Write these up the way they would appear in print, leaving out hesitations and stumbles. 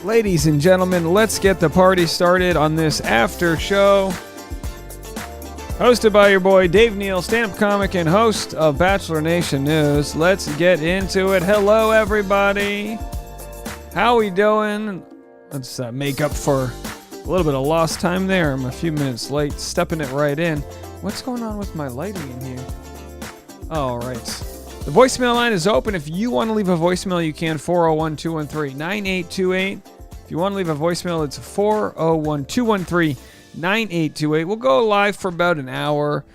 Ladies and gentlemen, let's get the party started on this after show. Hosted by your boy Dave Neal, stand-up comic and host of Bachelor Nation News. Let's get into it. Hello, everybody. How we doing? Let's make up for a little bit of lost time there. I'm a few minutes late, stepping it right in. What's going on with my lighting in here? All right. The voicemail line is open. If you want to leave a voicemail, you can. 401-213-9828. If you want to leave a voicemail, it's 401-213-9828. We'll go live for about an hour.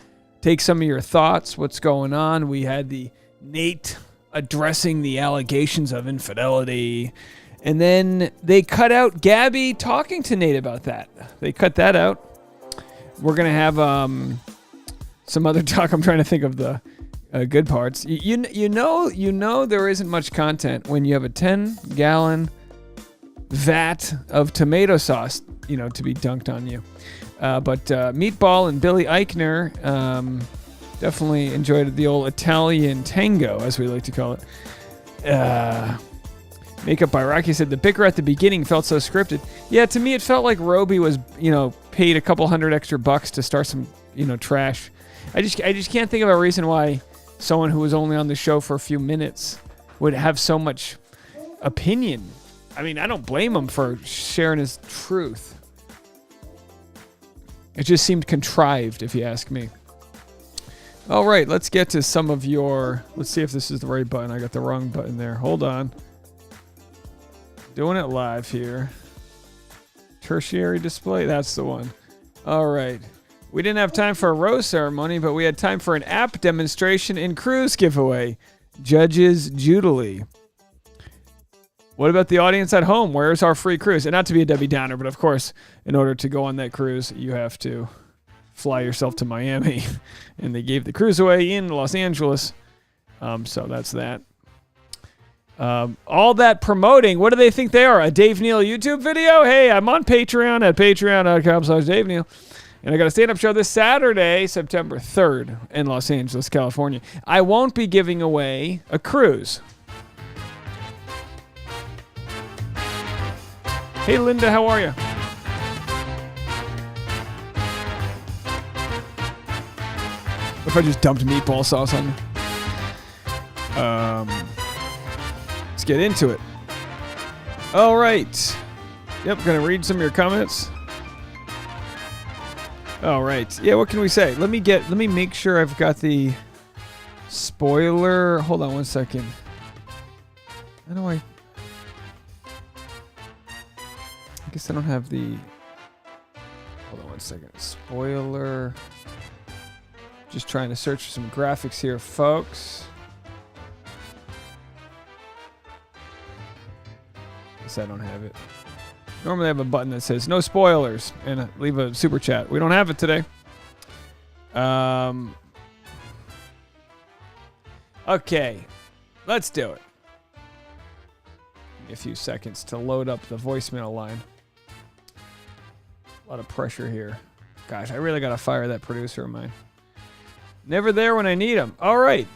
Take some of your thoughts. What's going on? We had the Nate addressing the allegations of infidelity. And then they cut out Gabby talking to Nate about that. They cut that out. We're going to have some other talk. I'm trying to think of the good parts. You know there isn't much content when you have a 10-gallon vat of tomato sauce, to be dunked on you. But Meatball and Billy Eichner definitely enjoyed the old Italian tango, as we like to call it. Makeup by Rocky said the bicker at the beginning felt so scripted. Yeah, to me it felt like Roby was, paid a couple $100 extra to start some, trash. I just can't think of a reason why someone who was only on the show for a few minutes would have so much opinion. I mean, I don't blame him for sharing his truth. It just seemed contrived, if you ask me. All right, let's get to some of your... Let's see if this is the right button. I got the wrong button there. Hold on. Doing it live here. Tertiary display. That's the one. All right. We didn't have time for a rose ceremony, but we had time for an app demonstration and cruise giveaway. Judges Jubilee. What about the audience at home? Where's our free cruise? And not to be a Debbie Downer, but of course, in order to go on that cruise, you have to fly yourself to Miami. And they gave the cruise away in Los Angeles. So that's that. All that promoting, what do they think they are? A Dave Neal YouTube video? Hey, I'm on Patreon at patreon.com/Dave Neal. And I got a stand-up show this Saturday, September 3rd in Los Angeles, California. I won't be giving away a cruise. Hey, Linda, how are you? What if I just dumped meatball sauce on you? Let's get into it. All right. Yep, going to read some of your comments. All right. Yeah, what can we say? Let me make sure I've got the spoiler. Hold on one second. How do I guess I don't have the... Hold on one second. Spoiler. Just trying to search for some graphics here, folks. Guess I don't have it. Normally I have a button that says no spoilers and leave a super chat. We don't have it today. Okay. Let's do it. Give me a few seconds to load up the voicemail line. A lot of pressure here. Gosh, I really got to fire that producer of mine. Never there when I need him. All right.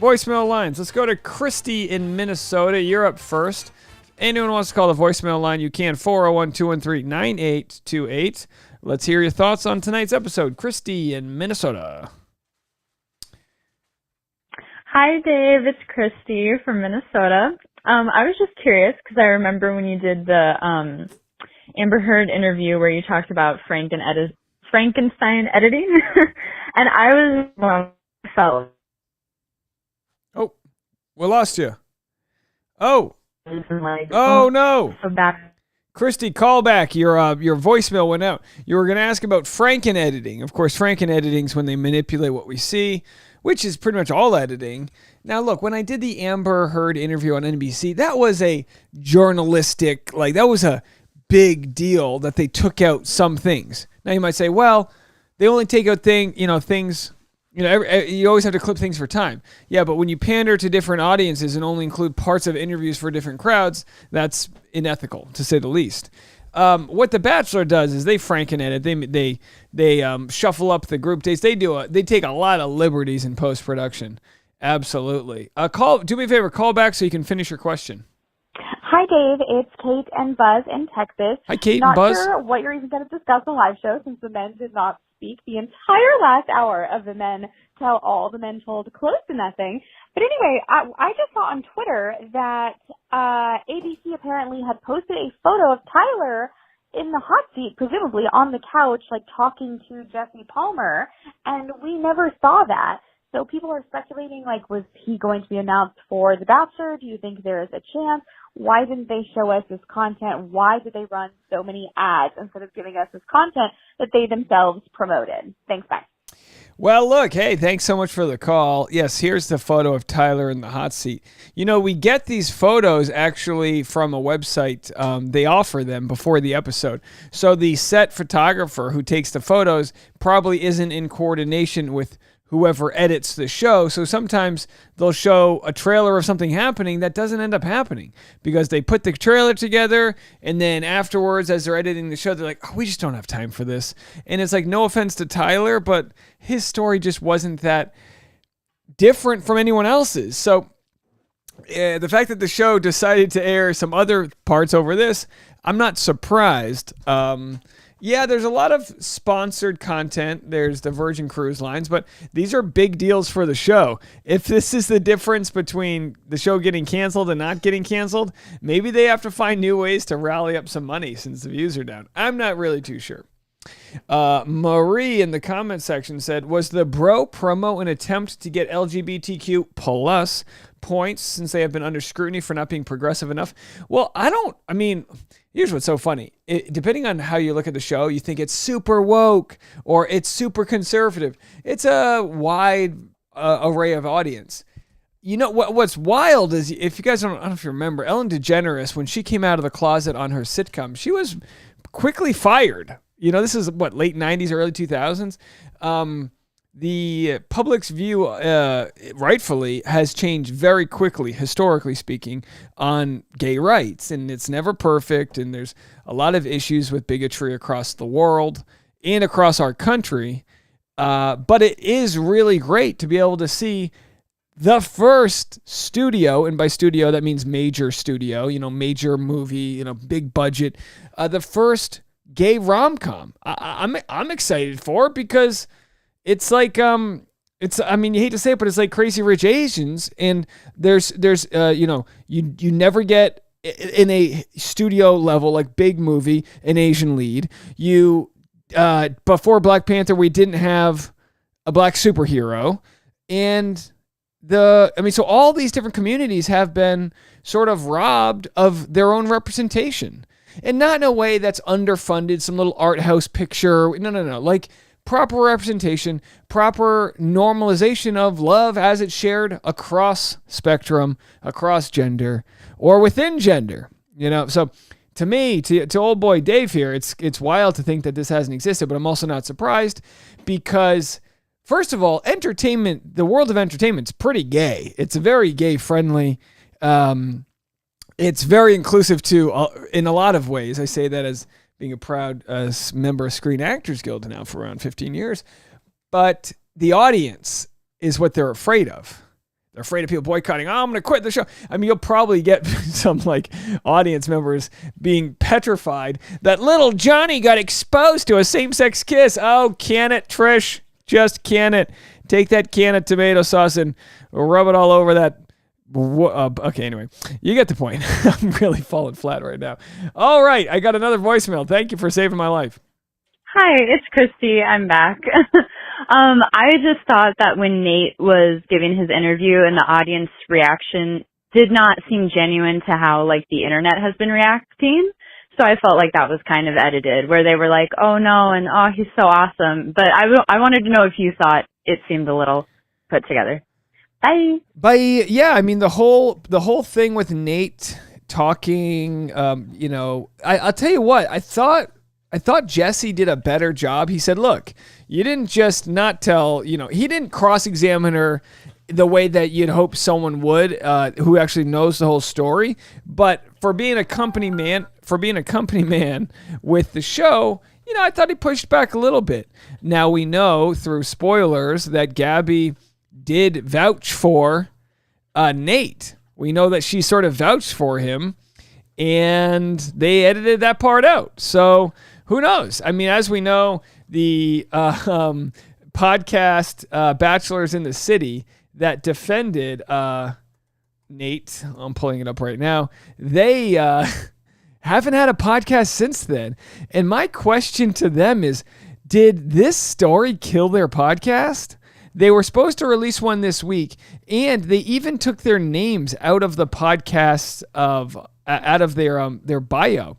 Voicemail lines. Let's go to Christy in Minnesota. You're up first. If anyone wants to call the voicemail line, you can. 401-213-9828. Let's hear your thoughts on tonight's episode. Christy in Minnesota. Hi, Dave. It's Christy from Minnesota. I was just curious because I remember when you did the Amber Heard interview where you talked about Frankenstein editing, and I was felt. Oh, we lost you. Oh no! So back. Christy, call back. Your voicemail went out. You were going to ask about Franken editing. Of course, Franken editing is when they manipulate what we see, which is pretty much all editing. Now, look, when I did the Amber Heard interview on NBC, that was a journalistic, that was a big deal that they took out some things. Now, you might say, well, they only take out things, you always have to clip things for time. Yeah, but when you pander to different audiences and only include parts of interviews for different crowds, that's unethical, to say the least. What The Bachelor does is they Franken edit. They shuffle up the group dates. They take a lot of liberties in post-production. Absolutely. Do me a favor, call back so you can finish your question. Hi, Dave. It's Kate and Buzz in Texas. Hi, Kate Not and Buzz. sure what you're even going to discuss on the live show since the men did not speak the entire last hour of the men tell all the men told close to nothing. But anyway, I just saw on Twitter that ABC apparently had posted a photo of Tyler in the hot seat, presumably on the couch, like talking to Jesse Palmer, and we never saw that. So people are speculating, like, was he going to be announced for The Bachelor? Do you think there is a chance? Why didn't they show us this content? Why did they run so many ads instead of giving us this content that they themselves promoted? Thanks, bye. Well, look, hey, thanks so much for the call. Yes, here's the photo of Tyler in the hot seat. You know, we get these photos actually from a website. They offer them before the episode. So the set photographer who takes the photos probably isn't in coordination with whoever edits the show. So sometimes they'll show a trailer of something happening that doesn't end up happening because they put the trailer together and then afterwards, as they're editing the show, they're like, oh, we just don't have time for this. And it's like, no offense to Tyler, but his story just wasn't that different from anyone else's. So the fact that the show decided to air some other parts over this, I'm not surprised. Yeah, there's a lot of sponsored content. There's the Virgin Cruise Lines, but these are big deals for the show. If this is the difference between the show getting canceled and not getting canceled, maybe they have to find new ways to rally up some money since the views are down. I'm not really too sure. Marie in the comment section said, was the bro promo an attempt to get LGBTQ plus points since they have been under scrutiny for not being progressive enough? Well, here's what's so funny. Depending on how you look at the show, you think it's super woke or it's super conservative. It's a wide array of audience. You know, what's wild is, if you guys I don't know if you remember, Ellen DeGeneres, when she came out of the closet on her sitcom, she was quickly fired. You know, this is late 90s, early 2000s. The public's view, rightfully, has changed very quickly, historically speaking, on gay rights. And it's never perfect. And there's a lot of issues with bigotry across the world and across our country. But it is really great to be able to see the first studio, and by studio, that means major studio, major movie, big budget, the first gay rom-com. I'm excited for it because it's like you hate to say it, but it's like Crazy Rich Asians, and there's you never get in a studio level, like big movie, an Asian lead. You before Black Panther, we didn't have a black superhero, and so all these different communities have been sort of robbed of their own representation. And not in a way that's underfunded, some little art house picture. No. Like proper representation, proper normalization of love as it's shared across spectrum, across gender, or within gender. So to me, to old boy Dave here, it's wild to think that this hasn't existed, but I'm also not surprised because, first of all, entertainment, the world of entertainment's pretty gay. It's a very gay friendly. It's very inclusive too, in a lot of ways. I say that as being a proud member of Screen Actors Guild now for around 15 years. But the audience is what they're afraid of. They're afraid of people boycotting. Oh, I'm going to quit the show. You'll probably get some audience members being petrified that little Johnny got exposed to a same-sex kiss. Oh, can it, Trish? Just can it. Take that can of tomato sauce and rub it all over that. Okay, anyway, you get the point. I'm really falling flat right now. All right, I got another voicemail. Thank you for saving my life. Hi, it's Christy. I'm back. I just thought that when Nate was giving his interview and the audience reaction did not seem genuine to how the internet has been reacting. So I felt like that was kind of edited, where they were like, oh no, and oh, he's so awesome. But I wanted to know if you thought it seemed a little put together. Bye. Yeah, the whole thing with Nate talking, I'll tell you what, I thought Jesse did a better job. He said, look, you didn't just not tell, he didn't cross-examine her the way that you'd hope someone would, who actually knows the whole story. But for being a company man with the show, I thought he pushed back a little bit. Now we know through spoilers that Gabby did vouch for Nate. We know that she sort of vouched for him. and they edited that part out. So who knows? I mean, as we know, the podcast Bachelors in the City that defended Nate, I'm pulling it up right now, they haven't had a podcast since then. And my question to them is, did this story kill their podcast? They were supposed to release one this week, and they even took their names out of the podcast out of their bio.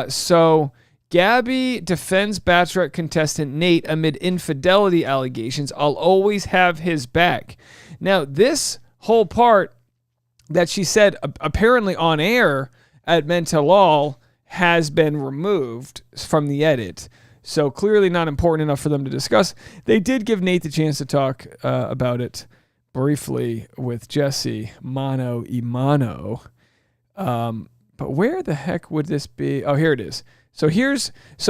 So Gabby defends Bachelorette contestant Nate amid infidelity allegations. I'll always have his back. Now, this whole part that she said apparently on air at Men Tell All has been removed from the edit. So clearly not important enough for them to discuss. They did give Nate the chance to talk about it briefly with Jesse, mano y mano. But where the heck would this be? Oh, here it is. So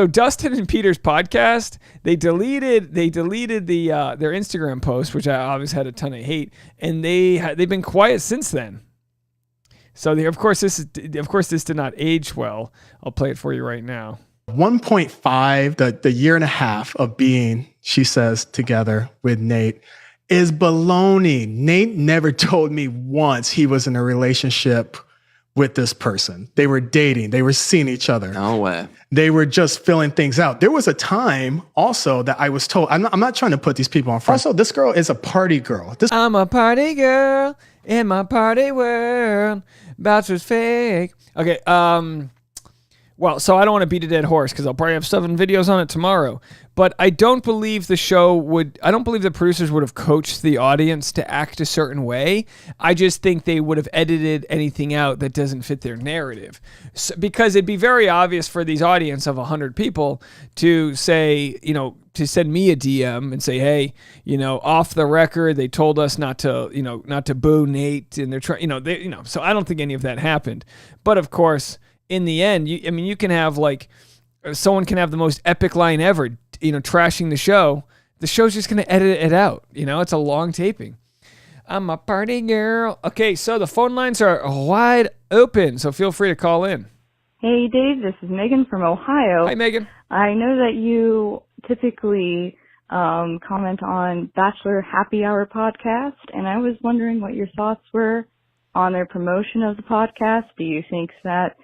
Dustin and Peter's podcast, they deleted the their Instagram post, which I obviously had a ton of hate, and they've been quiet since then. So of course this did not age well. I'll play it for you right now. 1.5, the year and a half of being, she says, together with Nate is baloney. Nate never told me once he was in a relationship with this person. They were dating. They were seeing each other. No way. They were just filling things out. There was a time also that I was told, I'm not trying to put these people on front. Also, this girl is a party girl. I'm a party girl in my party world. Bachelor's fake. Okay, well, so I don't want to beat a dead horse because I'll probably have 7 videos on it tomorrow. But I don't believe I don't believe the producers would have coached the audience to act a certain way. I just think they would have edited anything out that doesn't fit their narrative. So, because it'd be very obvious for these audience of 100 people to say, to send me a DM and say, hey, off the record, they told us not to boo Nate, and they're trying, so I don't think any of that happened. But of course, in the end, you can have someone can have the most epic line ever, trashing the show. The show's just going to edit it out. It's a long taping. I'm a party girl. Okay, so the phone lines are wide open, so feel free to call in. Hey, Dave, this is Megan from Ohio. Hi, Megan. I know that you typically comment on Bachelor Happy Hour podcast, and I was wondering what your thoughts were on their promotion of the podcast. Do you think that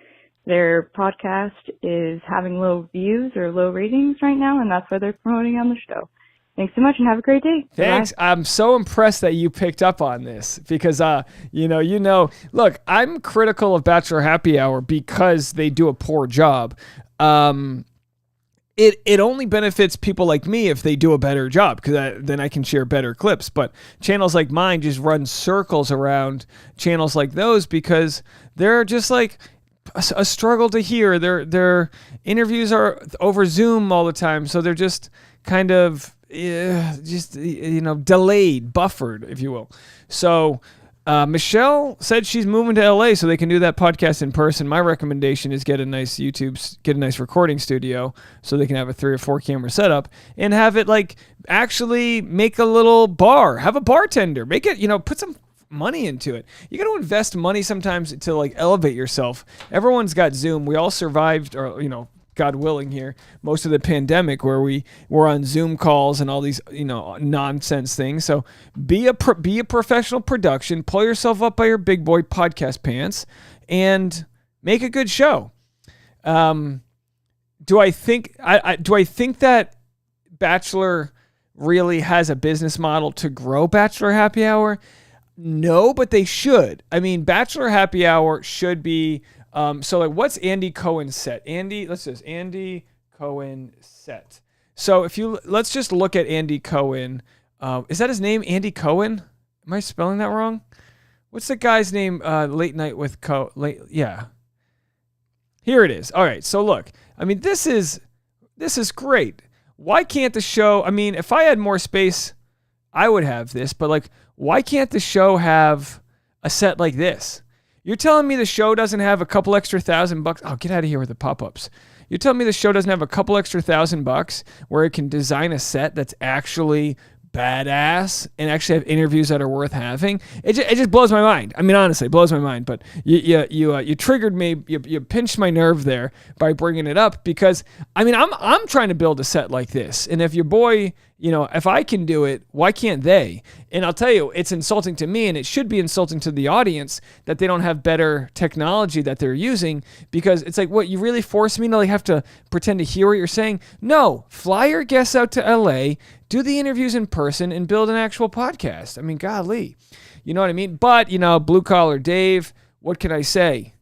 their podcast is having low views or low ratings right now, and that's why they're promoting on the show? Thanks so much, and have a great day. Thanks. Bye. I'm so impressed that you picked up on this because, look, I'm critical of Bachelor Happy Hour because they do a poor job. It only benefits people like me if they do a better job because then I can share better clips. But channels like mine just run circles around channels like those because they're just like a struggle to hear. Their interviews are over Zoom all the time, so they're just kind of delayed, buffered, if you will. So Michelle said she's moving to LA so they can do that podcast in person. My recommendation is get a nice recording studio so they can have a 3 or 4 camera setup and have it actually make a little bar, have a bartender, make it, put some money into it. You got to invest money sometimes to elevate yourself. Everyone's got Zoom. We all survived, or God willing here, most of the pandemic where we were on Zoom calls and all these nonsense things. So be a professional production, pull yourself up by your big boy podcast pants, and make a good show. Do I think that Bachelor really has a business model to grow Bachelor Happy Hour? No, but they should. I mean, Bachelor Happy Hour should be, what's Andy Cohen's set? Andy Cohen set. So let's just look at Andy Cohen. Is that his name, Andy Cohen? Am I spelling that wrong? What's the guy's name, Late Night with yeah. Here it is. All right, so look. I mean, this is great. Why can't the show, if I had more space, I would have this, but why can't the show have a set like this? You're telling me the show doesn't have a couple extra $1,000? Oh, get out of here with the pop-ups. You're telling me the show doesn't have a couple extra $1,000 where it can design a set that's actually badass and actually have interviews that are worth having. It just blows my mind. I mean, honestly, it blows my mind. But you triggered me. You pinched my nerve there by bringing it up, because I mean, I'm trying to build a set like this, and if your boy, if I can do it, why can't they? And I'll tell you, it's insulting to me, and it should be insulting to the audience that they don't have better technology that they're using, because it's like, what, you really force me to like have to pretend to hear what you're saying? No, fly your guests out to LA, do the interviews in person, and build an actual podcast. I mean, golly, you know what I mean? But, Blue Collar Dave, what can I say?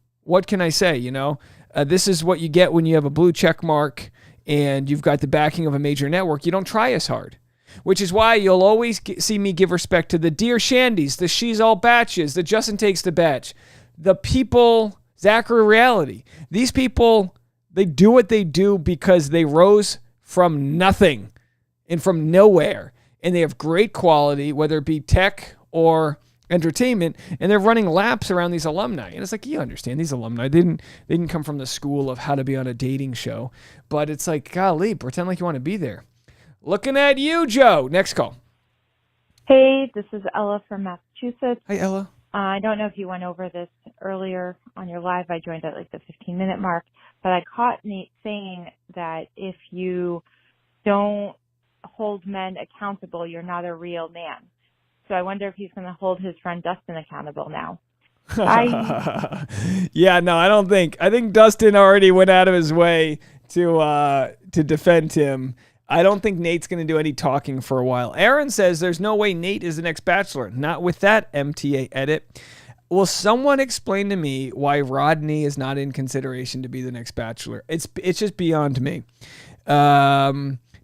This is what you get when you have a blue check mark and you've got the backing of a major network. You don't try as hard, which is why you'll always see me give respect to the Dear Shandys, the She's All Batches, the Justin Takes the Batch, the people, Zachary Reality. These people, they do what they do because they rose from nothing and from nowhere, and they have great quality, whether it be tech or entertainment, and they're running laps around these alumni. And it's like, you understand, these alumni, they didn't come from the school of how to be on a dating show, but it's like, golly, pretend like you want to be there. Looking at you, Joe. Next call. Hey, this is Ella from Massachusetts. Hi, Ella. I don't know if you went over this earlier on your live. I joined at like the 15-minute mark, but I caught Nate saying that if you don't hold men accountable, you're not a real man. So I wonder if he's going to hold his friend Dustin accountable now. Yeah, no, I don't think. I think Dustin already went out of his way to defend him. I don't think Nate's going to do any talking for a while. Aaron says there's no way Nate is the next Bachelor. Not with that MTA edit. Will someone explain to me why Rodney is not in consideration to be the next Bachelor? It's just beyond me.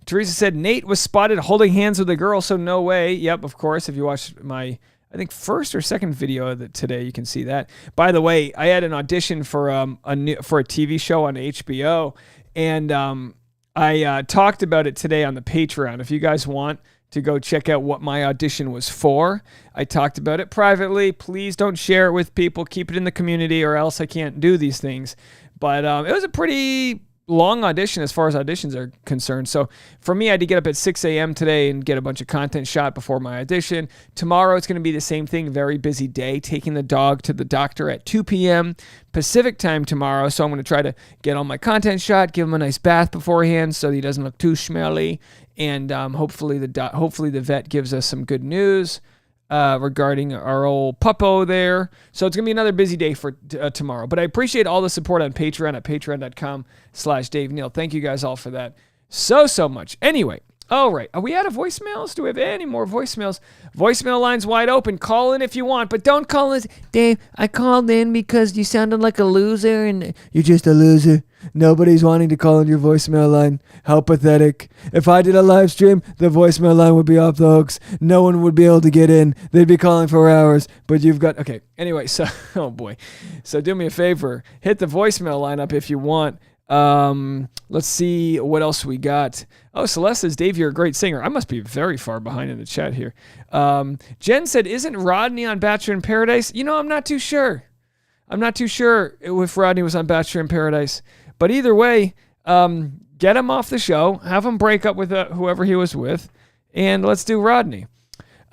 Teresa said Nate was spotted holding hands with a girl, so no way. Yep, of course. If you watched my, I think, first or second video of it today, you can see that. By the way, I had an audition for a TV show on HBO, and I talked about it today on the Patreon. If you guys want to go check out what my audition was for, I talked about it privately. Please don't share it with people. Keep it in the community, or else I can't do these things. But it was a pretty long audition as far as auditions are concerned. So for me, I had to get up at 6 a.m. today and get a bunch of content shot before my audition. Tomorrow, it's going to be the same thing. Very busy day, taking the dog to the doctor at 2 p.m. Pacific time tomorrow. So I'm going to try to get all my content shot, give him a nice bath beforehand so he doesn't look too smelly. And hopefully the vet gives us some good news regarding our old puppo there. So it's going to be another busy day for tomorrow. But I appreciate all the support on Patreon at patreon.com/Dave Neal. Thank you guys all for that so much. Anyway, all right. Are we out of voicemails? Do we have any more voicemails? Voicemail line's wide open. Call in if you want, but don't call in. Dave, I called in because you sounded like a loser, and you're just a loser. Nobody's wanting to call in your voicemail line. How pathetic. If I did a live stream, the voicemail line would be off the hooks. No one would be able to get in. They'd be calling for hours, but you've got... Okay, anyway, so... Oh, boy. So do me a favor. Hit the voicemail line up if you want. Let's see what else we got. Oh, Celeste says, Dave, you're a great singer. I must be very far behind in the chat here. Jen said, isn't Rodney on Bachelor in Paradise? I'm not too sure. I'm not too sure if Rodney was on Bachelor in Paradise. But either way, get him off the show, have him break up with whoever he was with, and let's do Rodney.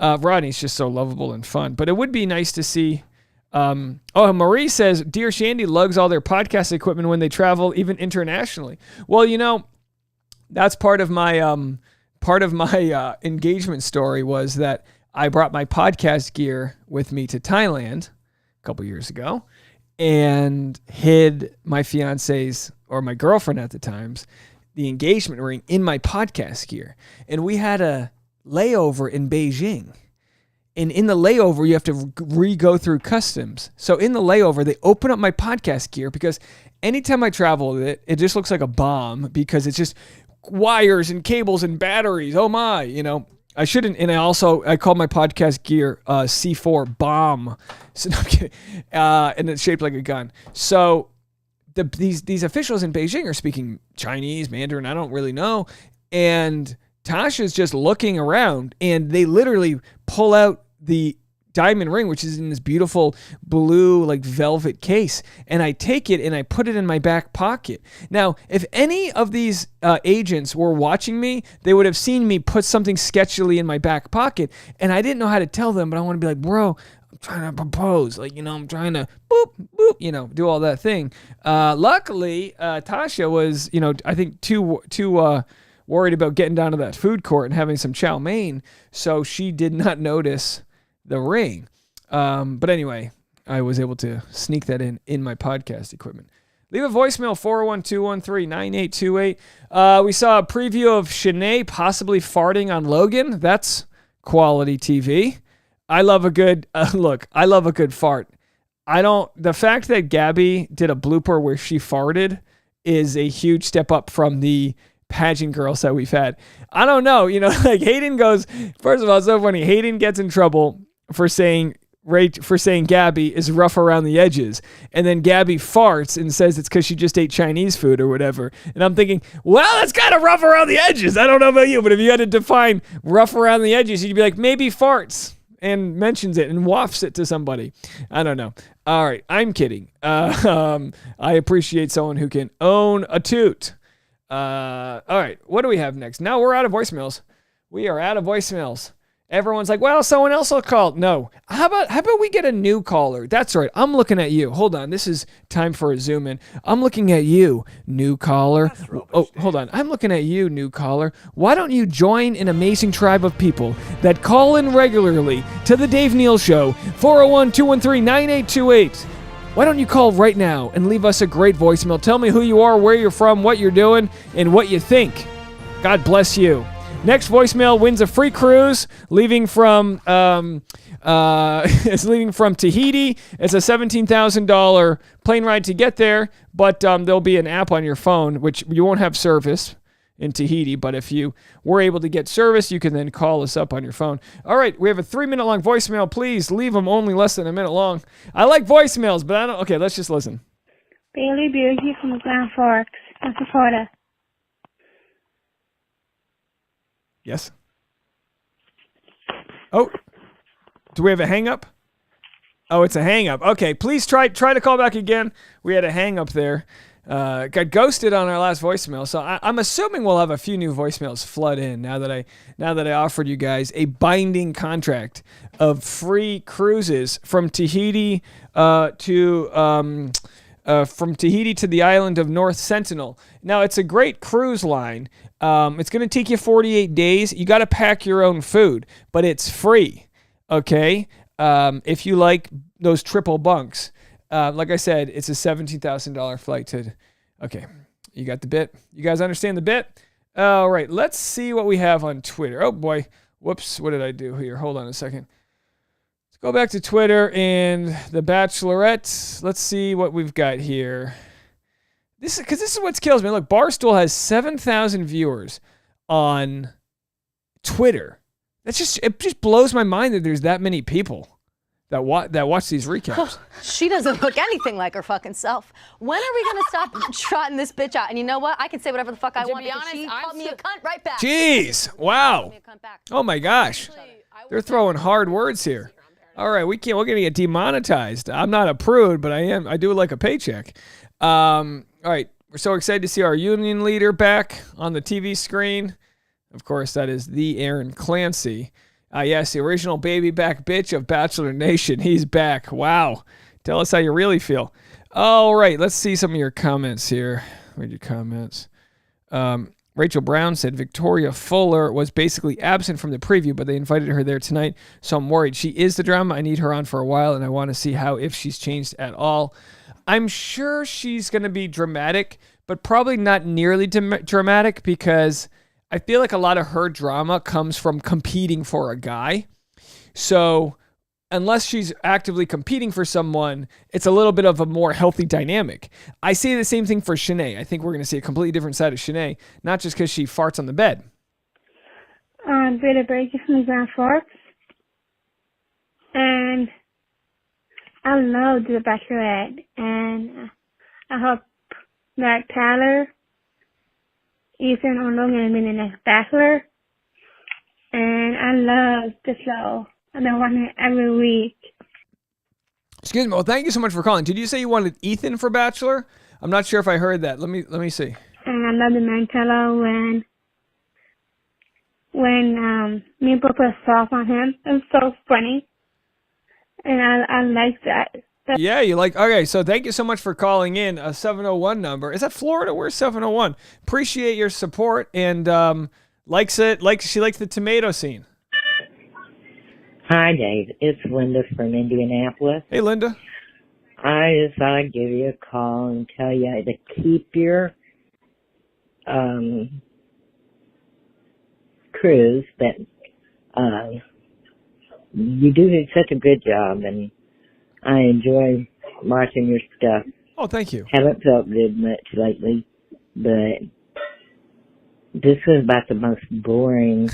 Rodney's just so lovable and fun. But it would be nice to see... Marie says, Dear Shandy lugs all their podcast equipment when they travel, even internationally. Well, that's part of my engagement story was that I brought my podcast gear with me to Thailand a couple years ago and hid my fiance's, or my girlfriend at the time's, the engagement ring in my podcast gear. And we had a layover in Beijing. And in the layover, you have to re-go through customs. So in the layover, they open up my podcast gear because anytime I travel with it, it just looks like a bomb because it's just wires and cables and batteries. Oh my, I shouldn't. And I call my podcast gear C4 bomb. So no, I'm kidding. And it's shaped like a gun. So these officials in Beijing are speaking Chinese, Mandarin, I don't really know. And Tasha's just looking around, and they literally pull out the diamond ring, which is in this beautiful blue like velvet case, and I take it and I put it in my back pocket. Now, if any of these agents were watching me, they would have seen me put something sketchily in my back pocket, and I didn't know how to tell them, but I want to be like, bro, I'm trying to propose, like, I'm trying to boop boop, do all that thing. Luckily, Tasha was, I think too worried about getting down to that food court and having some chow mein, so she did not notice the ring. But anyway, I was able to sneak that in my podcast equipment. Leave a voicemail, 401-213-9828. We saw a preview of Shanae possibly farting on Logan. That's quality TV. I love a good, I love a good fart. The fact that Gabby did a blooper where she farted is a huge step up from the pageant girls that we've had. I don't know, like Hayden goes, first of all, it's so funny. Hayden gets in trouble for saying Gabby is rough around the edges, and then Gabby farts and says it's because she just ate Chinese food or whatever. And I'm thinking, well, that's kind of rough around the edges. I don't know about you, but if you had to define rough around the edges, you'd be like, maybe farts, and mentions it and wafts it to somebody. I don't know. All right, I'm kidding. I appreciate someone who can own a toot. All right, what do we have next? Now we're out of voicemails. We are out of voicemails. Everyone's like, well, someone else will call. No. How about we get a new caller? That's right. I'm looking at you. Hold on. This is time for a zoom in. I'm looking at you, new caller. Oh, hold on. I'm looking at you, new caller. Why don't you join an amazing tribe of people that call in regularly to the Dave Neal Show, 401-213-9828. Why don't you call right now and leave us a great voicemail? Tell me who you are, where you're from, what you're doing, and what you think. God bless you. Next voicemail wins a free cruise leaving from Tahiti. It's a $17,000 plane ride to get there, but there'll be an app on your phone, which you won't have service in Tahiti, but if you were able to get service, you can then call us up on your phone. All right, we have a 3-minute long voicemail. Please leave them only less than a minute long. I like voicemails, but I don't. Okay, let's just listen. Bailey Bugey from Grand Forks, Florida. Yes. Oh, do we have a hang up? Oh, it's a hang up. Okay, please try to call back again. We had a hang up there. Got ghosted on our last voicemail, so I'm assuming we'll have a few new voicemails flood in now that I offered you guys a binding contract of free cruises from Tahiti to the island of North Sentinel. Now, it's a great cruise line. It's going to take you 48 days. You got to pack your own food, but it's free, okay? If you like those triple bunks. Like I said, it's a $17,000 flight to... Okay, you got the bit? You guys understand the bit? All right, let's see what we have on Twitter. Oh, boy. Whoops, what did I do here? Hold on a second. Let's go back to Twitter and the Bachelorette. Let's see what we've got here. This is what kills me. Look, Barstool has 7,000 viewers on Twitter. It just blows my mind that there's that many people that watch these recaps. She doesn't look anything like her fucking self. When are we gonna stop trotting this bitch out? And you know what? I can say whatever the fuck I want because she called me a cunt right back. Jeez, wow. Oh my gosh, they're throwing hard words here. All right, we're gonna get demonetized. I'm not a prude, but I do like a paycheck. All right, we're so excited to see our union leader back on the TV screen. Of course, that is the Aaron Clancy. Yes, the original baby back bitch of Bachelor Nation. He's back. Wow. Tell us how you really feel. All right, let's see some of your comments here. Read your comments. Rachel Brown said Victoria Fuller was basically absent from the preview, but they invited her there tonight, so I'm worried. She is the drama. I need her on for a while, and I want to see if she's changed at all. I'm sure she's going to be dramatic, but probably not nearly dramatic because I feel like a lot of her drama comes from competing for a guy. So unless she's actively competing for someone, it's a little bit of a more healthy dynamic. I say the same thing for Shanae. I think we're going to see a completely different side of Shanae, not just because she farts on the bed. Britta Brady from Grand Forks. And I love The Bachelorette. And I hope that Tyler, Ethan, or Logan will be the next Bachelor. And I love the show. And I want it every week. Excuse me. Well, thank you so much for calling. Did you say you wanted Ethan for Bachelor? I'm not sure if I heard that. Let me see. And I love the man Tello when me and Papa soft on him. It was so funny. And I like that. Yeah, you like. Okay, so thank you so much for calling in. A 701 number. Is that Florida? Where's 701? Appreciate your support and likes it. She likes the tomato scene. Hi, Dave. It's Linda from Indianapolis. Hey, Linda. I just thought I'd give you a call and tell you to keep your cruise, but you do such a good job, and I enjoy watching your stuff. Oh, thank you. Haven't felt good much lately, but this is about the most boring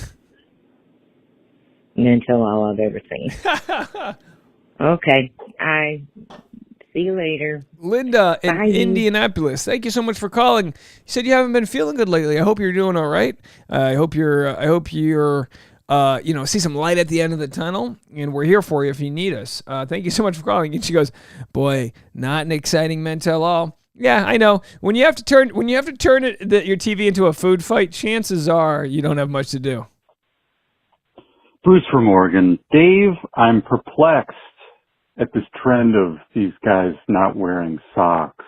mental all I've ever seen. Okay, I see you later. Linda in Bye. Indianapolis. Thank you so much for calling. You said you haven't been feeling good lately. I hope you're doing all right. I hope you're see some light at the end of the tunnel, and we're here for you if you need us. Thank you so much for calling. And she goes, boy, not an exciting men tell all. Yeah, I know. When you have to turn your TV into a food fight, chances are you don't have much to do. Bruce from Oregon. Dave, I'm perplexed at this trend of these guys not wearing socks.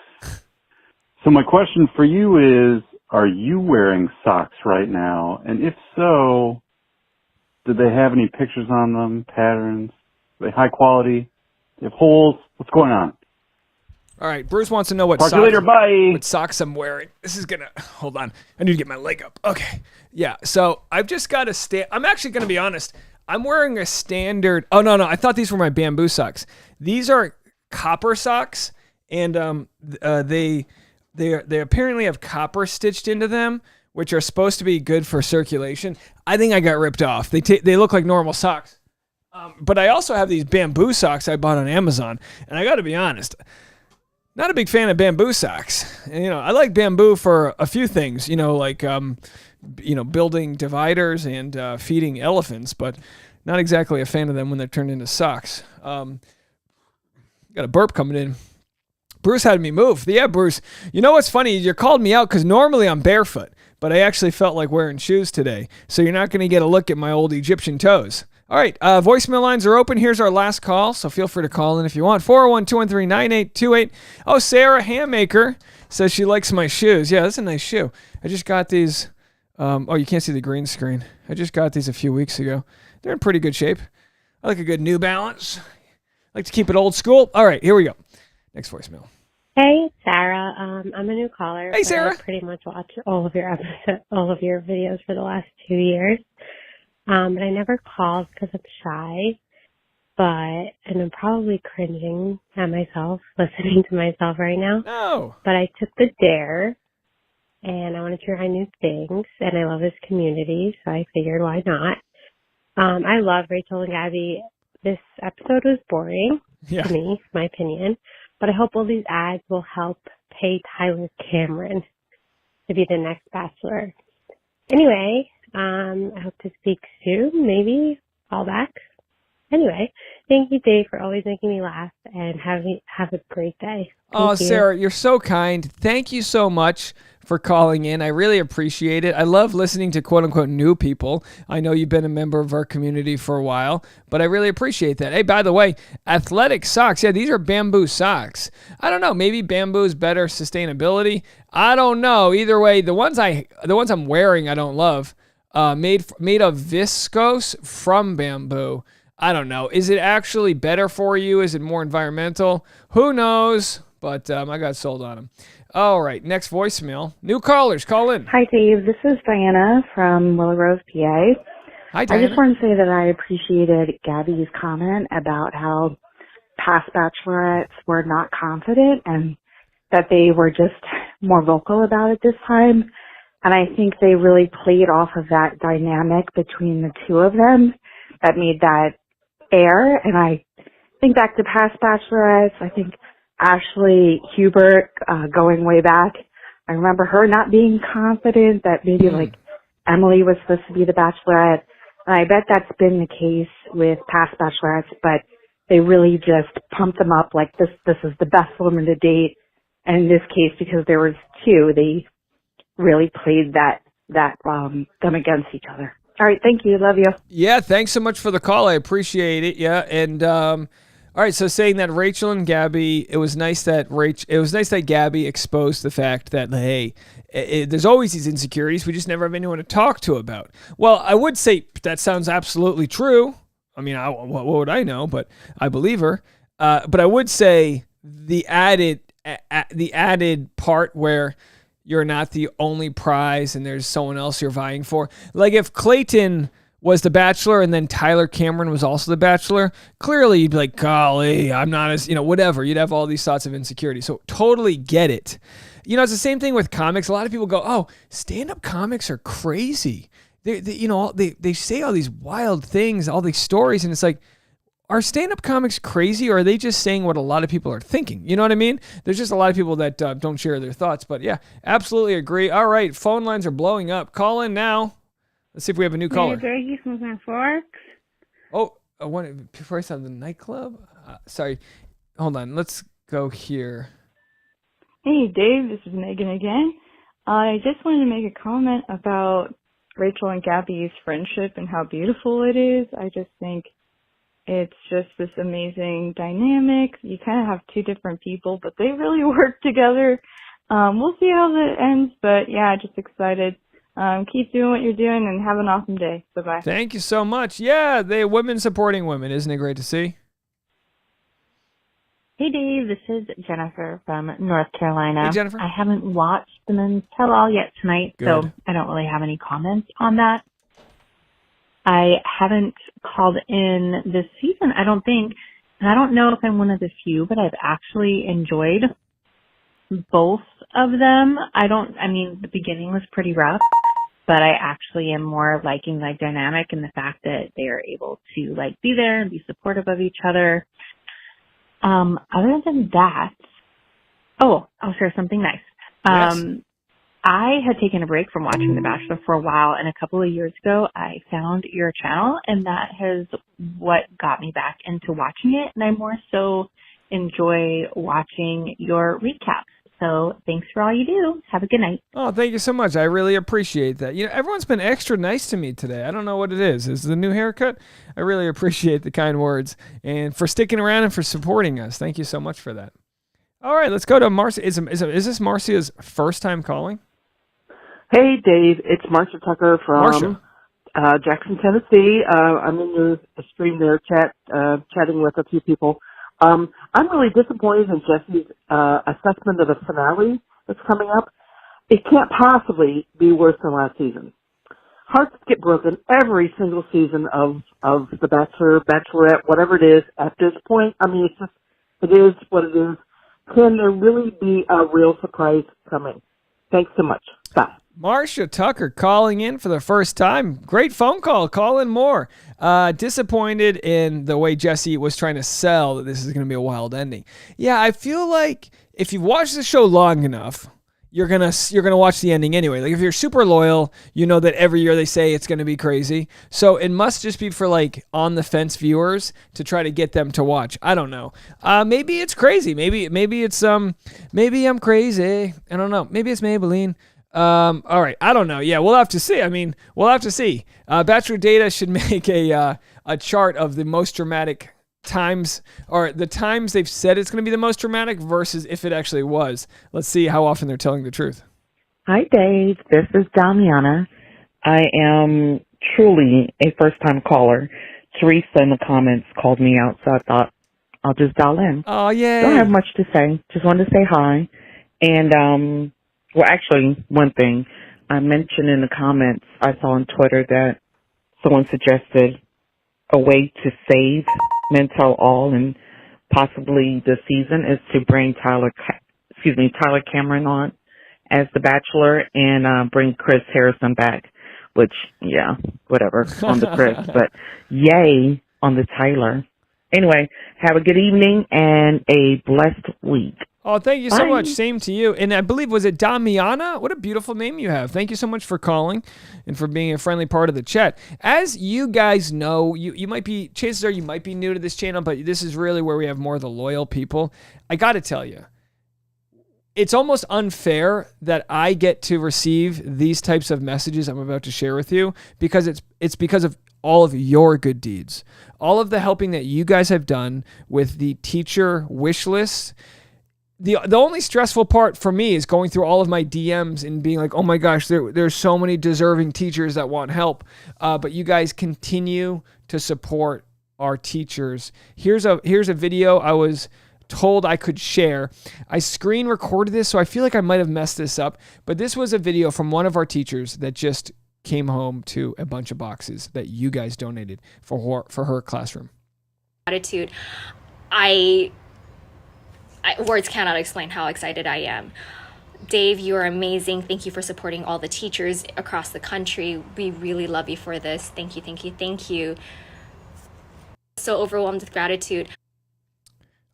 So my question for you is, are you wearing socks right now? And if so, do they have any pictures on them, patterns? Are they high quality? Do they have holes? What's going on? All right, Bruce wants to know what Talk to you later. Bye. What socks I'm wearing. This is gonna hold on. I need to get my leg up. Okay, yeah. So I've just got to I'm actually gonna be honest. I'm wearing a standard. Oh no, I thought these were my bamboo socks. These are copper socks, and they apparently have copper stitched into them, which are supposed to be good for circulation. I think I got ripped off. They look like normal socks, but I also have these bamboo socks I bought on Amazon, and I got to be honest. Not a big fan of bamboo socks. And, I like bamboo for a few things, like, building dividers and feeding elephants, but not exactly a fan of them when they're turned into socks. Got a burp coming in. Bruce had me move. Yeah, Bruce. You know what's funny? You called me out because normally I'm barefoot, but I actually felt like wearing shoes today. So you're not going to get a look at my old Egyptian toes. All right, voicemail lines are open. Here's our last call, so feel free to call in if you want. 401-213-9828. Oh, Sarah Hammaker says she likes my shoes. Yeah, that's a nice shoe. I just got these. You can't see the green screen. I just got these a few weeks ago. They're in pretty good shape. I like a good New Balance. I like to keep it old school. All right, here we go. Next voicemail. Hey, Sarah. I'm a new caller. Hey, Sarah. I pretty much watch all of your videos for the last 2 years. But I never called because I'm shy, and I'm probably cringing at myself, listening to myself right now. No. But I took the dare, and I want to try new things, and I love this community, so I figured why not. I love Rachel and Gabby. This episode was boring to me, my opinion, but I hope all these ads will help pay Tyler Cameron to be the next Bachelor. Anyway, I hope to speak soon, maybe call back. Anyway, thank you, Dave, for always making me laugh, and have a great day. Thank you. Sarah, you're so kind. Thank you so much for calling in. I really appreciate it. I love listening to quote-unquote new people. I know you've been a member of our community for a while, but I really appreciate that. Hey, by the way, athletic socks. Yeah, these are bamboo socks. I don't know. Maybe bamboo is better sustainability. I don't know. Either way, the ones I'm wearing I don't love. Made of viscose from bamboo. I don't know. Is it actually better for you? Is it more environmental? Who knows? But I got sold on them. All right, next voicemail. New callers, call in. Hi, Dave. This is Diana from Willow Grove, PA. Hi, Diana. I just want to say that I appreciated Gabby's comment about how past bachelorettes were not confident and that they were just more vocal about it this time. And I think they really played off of that dynamic between the two of them that made that air. And I think back to past bachelorettes. I think Ashley Hubert, going way back, I remember her not being confident that maybe like Emily was supposed to be the bachelorette. And I bet that's been the case with past bachelorettes, but they really just pumped them up like this is the best woman to date. And in this case, because there was two, they really played them against each other. All right, thank you. Love you. Yeah, thanks so much for the call. I appreciate it. Yeah, and all right. So saying that Rachel and Gabby, it was nice that Gabby exposed the fact that hey, there's always these insecurities. We just never have anyone to talk to about. Well, I would say that sounds absolutely true. I mean, what would I know? But I believe her. But I would say the added part where you're not the only prize and there's someone else you're vying for. Like if Clayton was the Bachelor and then Tyler Cameron was also the Bachelor, clearly you'd be like, golly, I'm not as, whatever. You'd have all these thoughts of insecurity. So totally get it. It's the same thing with comics. A lot of people go, oh, stand-up comics are crazy. They say all these wild things, all these stories, and it's like, are stand-up comics crazy, or are they just saying what a lot of people are thinking? You know what I mean? There's just a lot of people that don't share their thoughts. But yeah, absolutely agree. All right, phone lines are blowing up. Call in now. Let's see if we have a new caller. Hey, from Grand Forks. Oh, before I said the nightclub? Sorry. Hold on. Let's go here. Hey, Dave. This is Megan again. I just wanted to make a comment about Rachel and Gabby's friendship and how beautiful it is. I just think it's just this amazing dynamic. You kind of have two different people, but they really work together. We'll see how that ends, but yeah, just excited. Keep doing what you're doing and have an awesome day. Bye-bye. Thank you so much. Yeah, they women supporting women. Isn't it great to see? Hey, Dave. This is Jennifer from North Carolina. Hey, Jennifer. I haven't watched the men's tell-all yet tonight, so Good. I don't really have any comments on that. I haven't called in this season, I don't think. And I don't know if I'm one of the few, but I've actually enjoyed both of them. The beginning was pretty rough, but I actually am more liking the dynamic and the fact that they are able to be there and be supportive of each other. Other than that, I'll share something nice. Yes. I had taken a break from watching The Bachelor for a while, and a couple of years ago, I found your channel, and that has what got me back into watching it, and I more so enjoy watching your recaps. So thanks for all you do. Have a good night. Oh, thank you so much. I really appreciate that. Everyone's been extra nice to me today. I don't know what it is. Is it the new haircut? I really appreciate the kind words and for sticking around and for supporting us. Thank you so much for that. All right, let's go to Marcia. Is this Marcia's first time calling? Hey, Dave. It's Marcia Tucker from Jackson, Tennessee. I'm in the stream there, chatting with a few people. I'm really disappointed in Jesse's assessment of the finale that's coming up. It can't possibly be worse than last season. Hearts get broken every single season of The Bachelor, Bachelorette, whatever it is at this point. It is what it is. Can there really be a real surprise coming? Thanks so much. Bye. Marcia Tucker calling in for the first time. Great phone call. Call in more. Disappointed in the way Jesse was trying to sell that this is going to be a wild ending. Yeah, I feel like if you've watched the show long enough, you're gonna watch the ending anyway. Like if you're super loyal, you know that every year they say it's going to be crazy. So it must just be for on the fence viewers to try to get them to watch. I don't know. Maybe it's crazy. Maybe it's maybe I'm crazy. I don't know. Maybe it's Maybelline. All right. I don't know. Yeah, we'll have to see. We'll have to see. Bachelor Data should make a chart of the most dramatic times, or the times they've said it's going to be the most dramatic versus if it actually was. Let's see how often they're telling the truth. Hi, Dave. This is Damiana. I am truly a first-time caller. Teresa in the comments called me out, so I thought I'll just dial in. Oh, yeah. Don't have much to say. Just wanted to say hi. And, actually, one thing. I mentioned in the comments, I saw on Twitter that someone suggested a way to save Men Tell All and possibly the season is to bring Tyler Cameron on as the Bachelor and bring Chris Harrison back, which, yeah, whatever on the Chris, but yay on the Tyler. Anyway, have a good evening and a blessed week. Oh, thank you so Bye. much. Same to you. And I believe, was it Damiana? What a beautiful name you have. Thank you so much for calling and for being a friendly part of the chat. As you guys know, you might be, chances are you might be new to this channel, but this is really where we have more of the loyal people. I got to tell you, it's almost unfair that I get to receive these types of messages I'm about to share with you because it's because of all of your good deeds. All of the helping that you guys have done with the teacher wish list. The only stressful part for me is going through all of my DMs and being like, oh my gosh, there's so many deserving teachers that want help. But you guys continue to support our teachers. Here's a video I was told I could share. I screen recorded this, so I feel like I might have messed this up. But this was a video from one of our teachers that just came home to a bunch of boxes that you guys donated for her classroom. Gratitude. Words cannot explain how excited I am. Dave, you are amazing. Thank you for supporting all the teachers across the country. We really love you for this. Thank you, thank you, thank you. So overwhelmed with gratitude.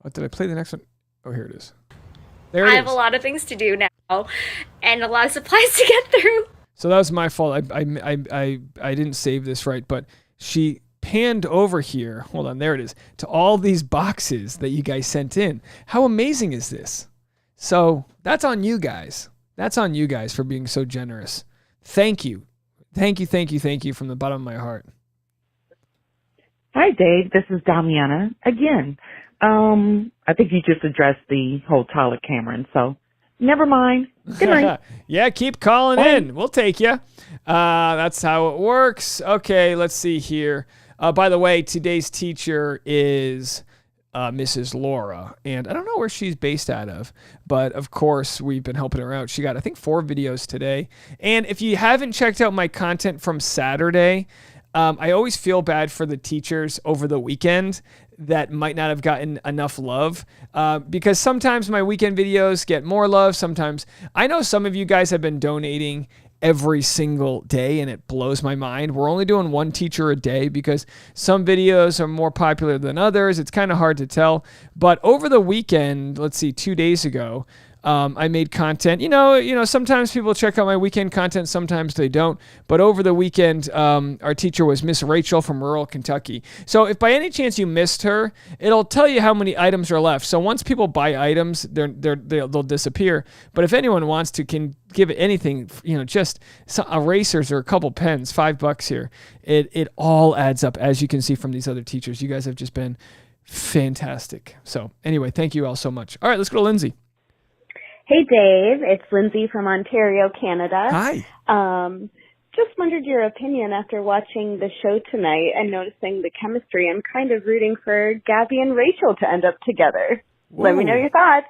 Oh, did I play the next one? Oh, here it is. There it I is. have a lot of things to do now and a lot of supplies to get through. So that was my fault. I didn't save this right, but she panned over here. Hold on, there it is. To all these boxes that you guys sent in. How amazing is this? So that's on you guys. That's on you guys for being so generous. Thank you. Thank you, thank you, thank you from the bottom of my heart. Hi, Dave. This is Damiana again. I think you just addressed the whole Tyler Cameron, so never mind. Good night. Yeah, keep calling in. We'll take you. That's how it works. Okay, let's see here. By the way, today's teacher is Mrs. Laura, and I don't know where she's based out of, but of course we've been helping her out. She got, I think, 4 videos today. And if you haven't checked out my content from Saturday, I always feel bad for the teachers over the weekend that might not have gotten enough love because sometimes my weekend videos get more love. Sometimes I know some of you guys have been donating every single day and it blows my mind. We're only doing 1 teacher a day because some videos are more popular than others. It's kind of hard to tell. But over the weekend, let's see, 2 days ago, I made content. You know, sometimes people check out my weekend content, sometimes they don't. But over the weekend, our teacher was Miss Rachel from rural Kentucky. So if by any chance you missed her, it'll tell you how many items are left. So once people buy items, they'll disappear. But if anyone wants to, can give it anything, just some erasers or a couple pens, $5 here. It all adds up, as you can see from these other teachers. You guys have just been fantastic. So anyway, thank you all so much. All right, let's go to Lindsay. Hey, Dave. It's Lindsay from Ontario, Canada. Hi. Just wondered your opinion after watching the show tonight and noticing the chemistry. I'm kind of rooting for Gabby and Rachel to end up together. Let me know your thoughts.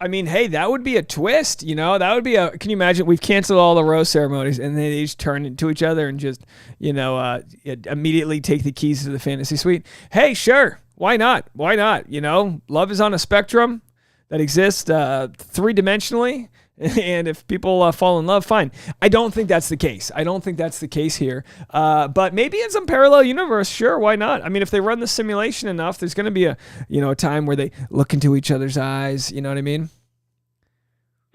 I mean, hey, that would be a twist, that would be can you imagine, we've canceled all the rose ceremonies and they each turn into each other and just, immediately take the keys to the fantasy suite. Hey, sure. Why not? Why not? Love is on a spectrum that exists 3-dimensionally, and if people fall in love, fine. I don't think that's the case. I don't think that's the case here. But maybe in some parallel universe, sure, why not? I mean, if they run the simulation enough, there's going to be a time where they look into each other's eyes. You know what I mean?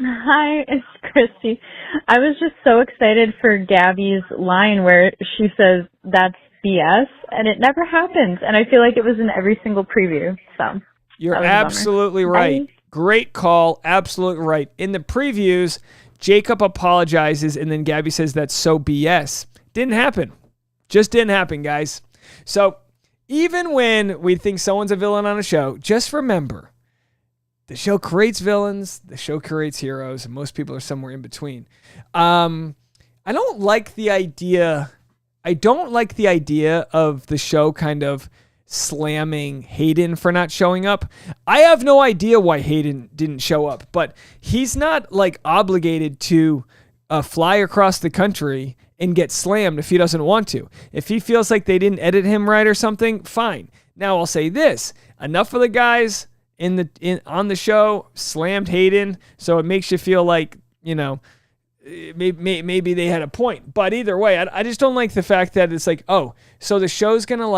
Hi, it's Christy. I was just so excited for Gabby's line where she says that's BS, and it never happens. And I feel like it was in every single preview. So you're absolutely right. Bye. Great call. Absolutely right. In the previews, Jacob apologizes, and then Gabby says that's so BS. Didn't happen. Just didn't happen, guys. So even when we think someone's a villain on a show, just remember, the show creates villains, the show creates heroes, and most people are somewhere in between. I don't like the idea of the show kind of slamming Hayden for not showing up. I have no idea why Hayden didn't show up, but he's not obligated to fly across the country and get slammed if he doesn't want to. If he feels like they didn't edit him right or something, fine. Now I'll say this, enough of the guys on the show slammed Hayden, so it makes you feel like, maybe they had a point. But either way, I just don't like the fact that it's so the show's gonna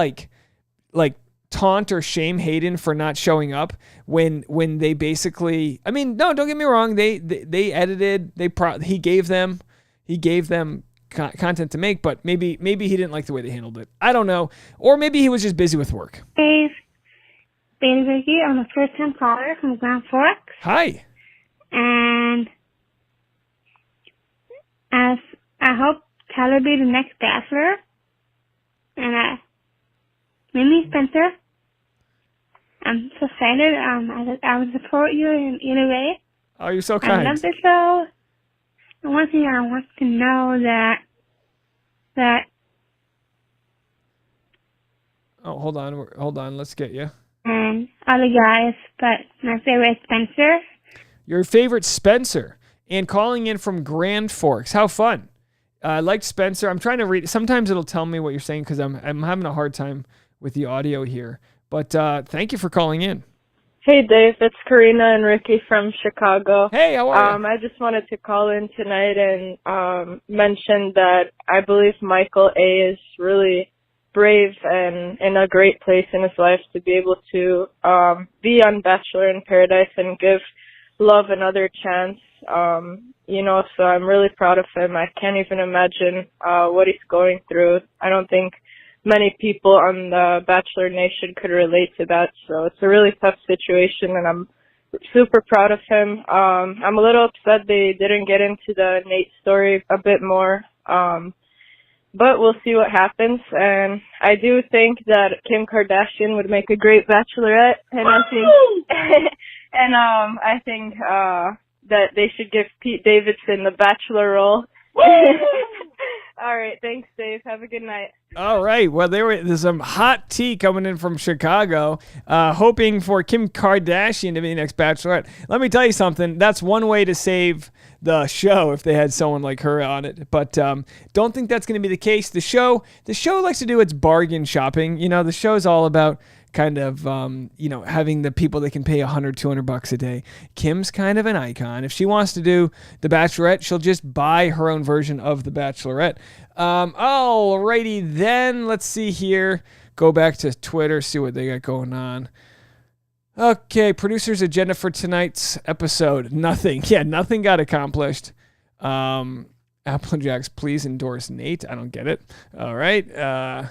taunt or shame Hayden for not showing up when they basically, I mean, no, don't get me wrong. They edited, he gave them content to make, but maybe he didn't like the way they handled it. I don't know. Or maybe he was just busy with work. Dave, Bailey Vicky, I'm a first-time caller from Grand Forks. Hi. And as I hope Tyler be the next Bachelor. And Mimi Spencer, I'm so excited. I would support you in either way. Oh, you're so kind. I love the show. And one thing I want to know that. Oh, hold on. Let's get you. And other guys, but my favorite is Spencer. Your favorite Spencer, and calling in from Grand Forks. How fun! I liked Spencer. I'm trying to read. Sometimes it'll tell me what you're saying because I'm having a hard time with the audio here. But thank you for calling in. Hey Dave, it's Karina and Ricky from Chicago. Hey, how are you? I just wanted to call in tonight and mention that I believe Michael A. is really brave and in a great place in his life to be able to be on Bachelor in Paradise and give love another chance. So I'm really proud of him. I can't even imagine what he's going through. I don't think many people on the Bachelor Nation could relate to that. So it's a really tough situation, and I'm super proud of him. I'm a little upset they didn't get into the Nate story a bit more. But we'll see what happens. And I do think that Kim Kardashian would make a great Bachelorette. And I think that they should give Pete Davidson the Bachelor role. All right. Thanks, Dave. Have a good night. All right. Well, there's some hot tea coming in from Chicago, hoping for Kim Kardashian to be the next Bachelorette. Let me tell you something. That's one way to save the show if they had someone like her on it. But don't think that's going to be the case. The show likes to do its bargain shopping. The show's all about kind of, having the people that can pay $100, $200 a day. Kim's kind of an icon. If she wants to do The Bachelorette, she'll just buy her own version of The Bachelorette. Alrighty then, let's see here. Go back to Twitter, see what they got going on. Okay, producer's agenda for tonight's episode. Nothing. Yeah, nothing got accomplished. Applejacks, please endorse Nate. I don't get it. All right.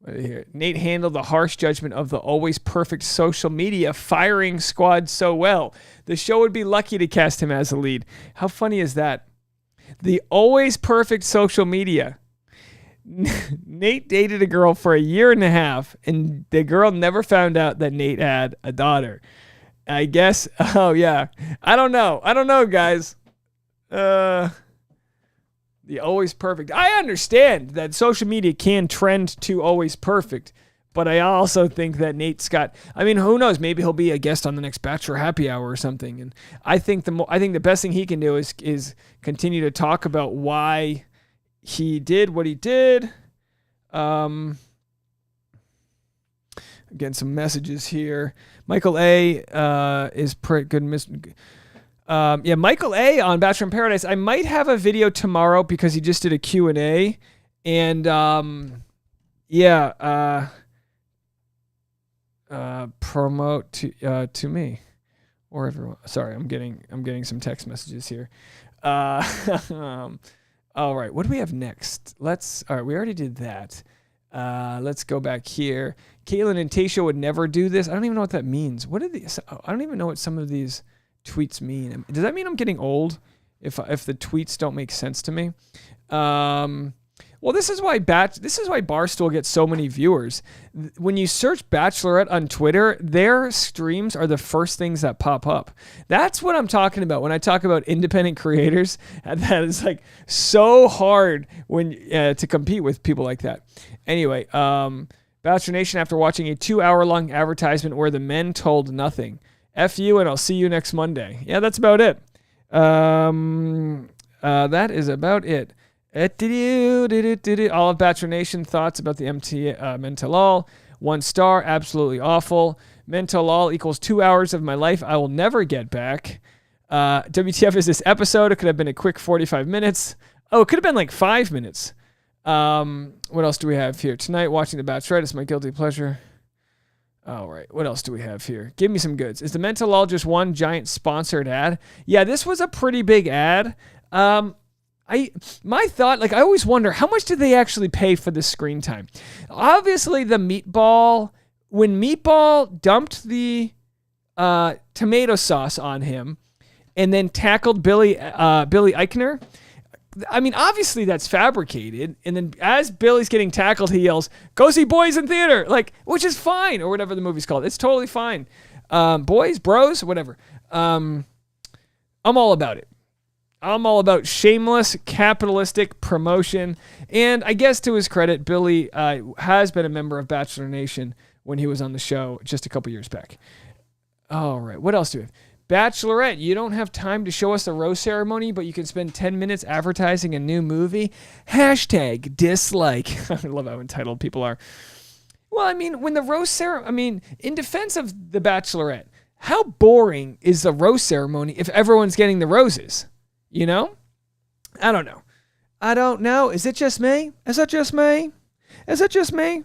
Here. Nate handled the harsh judgment of the always perfect social media firing squad so well. The show would be lucky to cast him as a lead. How funny is that? The always perfect social media. Nate dated a girl for 1.5 years, and the girl never found out that Nate had a daughter. I guess. Oh, yeah. I don't know, guys. The always perfect. I understand that social media can trend to always perfect, but I also think that Nate's got, who knows? Maybe he'll be a guest on the next Bachelor Happy Hour or something. And I think the best thing he can do is continue to talk about why he did what he did. Again, some messages here. Michael A. Is pretty good. Michael A. on Bachelor in Paradise. I might have a video tomorrow because he just did a Q&A. And, promote to me or everyone. Sorry, I'm getting some text messages here. All right, what do we have next? All right, we already did that. Let's go back here. Caitlin and Tasha would never do this. I don't even know what that means. I don't even know what some of these tweets mean. Does that mean I'm getting old if the tweets don't make sense to me? Well, this is why Barstool gets so many viewers. When you search Bachelorette on Twitter, their streams are the first things that pop up. That's what I'm talking about when I talk about independent creators. That is like so hard to compete with people like that. Anyway, Bachelor Nation, after watching a 2-hour-long advertisement where the men told nothing. F you, and I'll see you next Monday. Yeah, that's about it. That is about it. All of Bachelor Nation thoughts about the Mentalol. 1 star, absolutely awful. Mentalol equals 2 hours of my life I will never get back. WTF is this episode? It could have been a quick 45 minutes. Oh, it could have been like 5 minutes. What else do we have here? Tonight, watching The Bachelorette is my guilty pleasure. All right. What else do we have here? Give me some goods. Is the mental all just one giant sponsored ad? Yeah, this was a pretty big ad. My thought, like, I always wonder, how much did they actually pay for the screen time? Obviously, when Meatball dumped the tomato sauce on him and then tackled Billy Eichner, I mean, obviously that's fabricated. And then as Billy's getting tackled, he yells, "Go see Boys in Theater," like, which is fine, or whatever the movie's called. It's totally fine. Boys, bros, whatever. I'm all about it. I'm all about shameless capitalistic promotion. And I guess to his credit, Billy has been a member of Bachelor Nation when he was on the show just a couple years back. All right, what else do we have? Bachelorette, you don't have time to show us the rose ceremony, but you can spend 10 minutes advertising a new movie. Hashtag dislike. I love how entitled people are. Well, I mean, when the rose ceremony, I mean, in defense of the Bachelorette, how boring is the rose ceremony if everyone's getting the roses? You know? I don't know. Is it just me? Is it just me? Is it just me?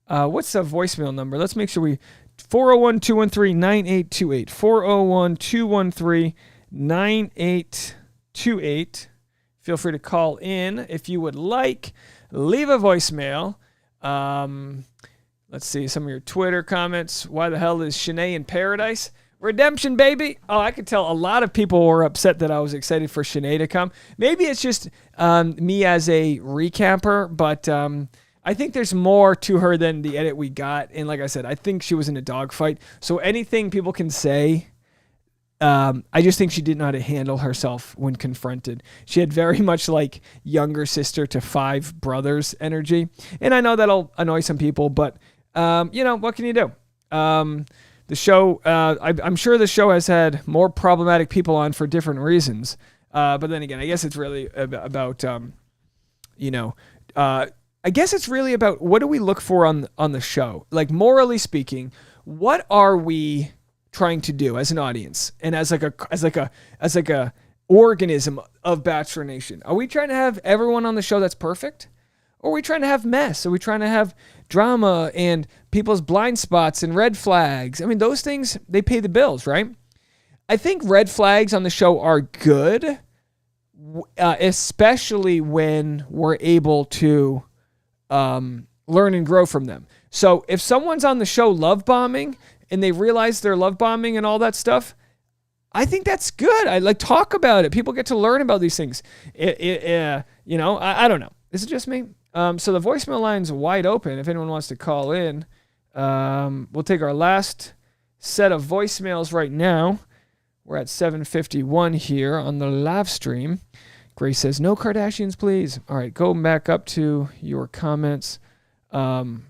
What's the voicemail number? Let's make sure we... 401-213-9828. 401-213-9828. Feel free to call in if you would like. Leave a voicemail. Let's see some of your Twitter comments. Why the hell is Shanae in paradise? Redemption, baby. Oh, I could tell a lot of people were upset that I was excited for Shanae to come. Maybe it's just me as a recamper, but... I think there's more to her than the edit we got. And like I said, I think she was in a dogfight. So anything people can say, I just think she didn't know how to handle herself when confronted. She had very much like younger sister to 5 brothers energy. And I know that'll annoy some people, but, what can you do? The show, I'm sure the show has had more problematic people on for different reasons. But then again, I guess it's really about, I guess it's really about what do we look for on the show? Like, morally speaking, what are we trying to do as an audience and as like a organism of Bachelor Nation? Are we trying to have everyone on the show that's perfect? Or are we trying to have mess? Are we trying to have drama and people's blind spots and red flags? I mean, those things, they pay the bills, right? I think red flags on the show are good, especially when we're able to learn and grow from them. So if someone's on the show love bombing and they realize they're love bombing and all that stuff, I think that's good. I like talk about it. People get to learn about these things. I don't know. Is it just me? So the voicemail line's wide open. If anyone wants to call in, we'll take our last set of voicemails right now. We're at 7:51 here on the live stream. Grace says, no Kardashians, please. All right, go back up to your comments. So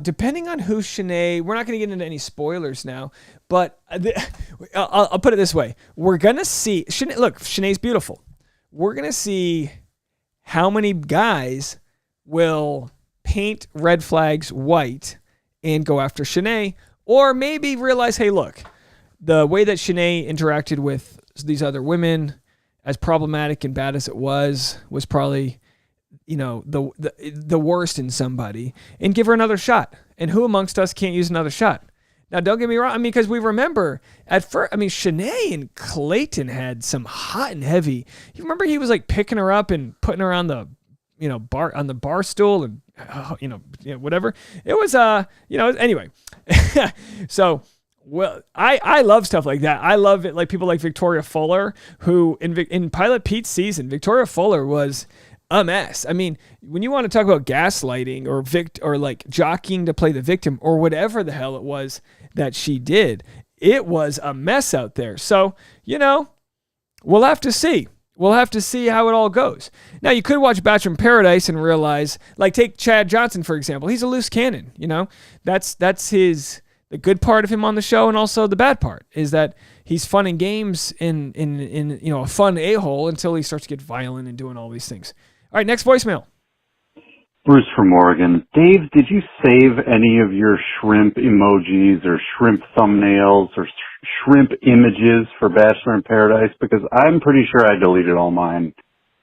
depending on who Shanae, we're not going to get into any spoilers now, but I'll put it this way. We're going to see, Shanae's beautiful. We're going to see how many guys will paint red flags white and go after Shanae, or maybe realize, hey, look, the way that Shanae interacted with these other women, as problematic and bad as it was probably, the worst in somebody, and give her another shot. And who amongst us can't use another shot? Now, don't get me wrong. I mean, because we remember at first, Shanae and Clayton had some hot and heavy. You remember he was like picking her up and putting her on the, bar on the bar stool and, whatever. It was, anyway. So, well, I love stuff like that. I love it, like people like Victoria Fuller, who in Pilot Pete's season, Victoria Fuller was a mess. I mean, when you want to talk about gaslighting or like jockeying to play the victim or whatever the hell it was that she did, it was a mess out there. So, we'll have to see. We'll have to see how it all goes. Now, you could watch Bachelor in Paradise and realize, like, take Chad Johnson, for example. He's a loose cannon, That's the good part of him on the show, and also the bad part is that he's fun and games in a fun a-hole until he starts to get violent and doing all these things. All right, next voicemail. Bruce from Oregon. Dave, did you save any of your shrimp emojis or shrimp thumbnails or shrimp images for Bachelor in Paradise? Because I'm pretty sure I deleted all mine.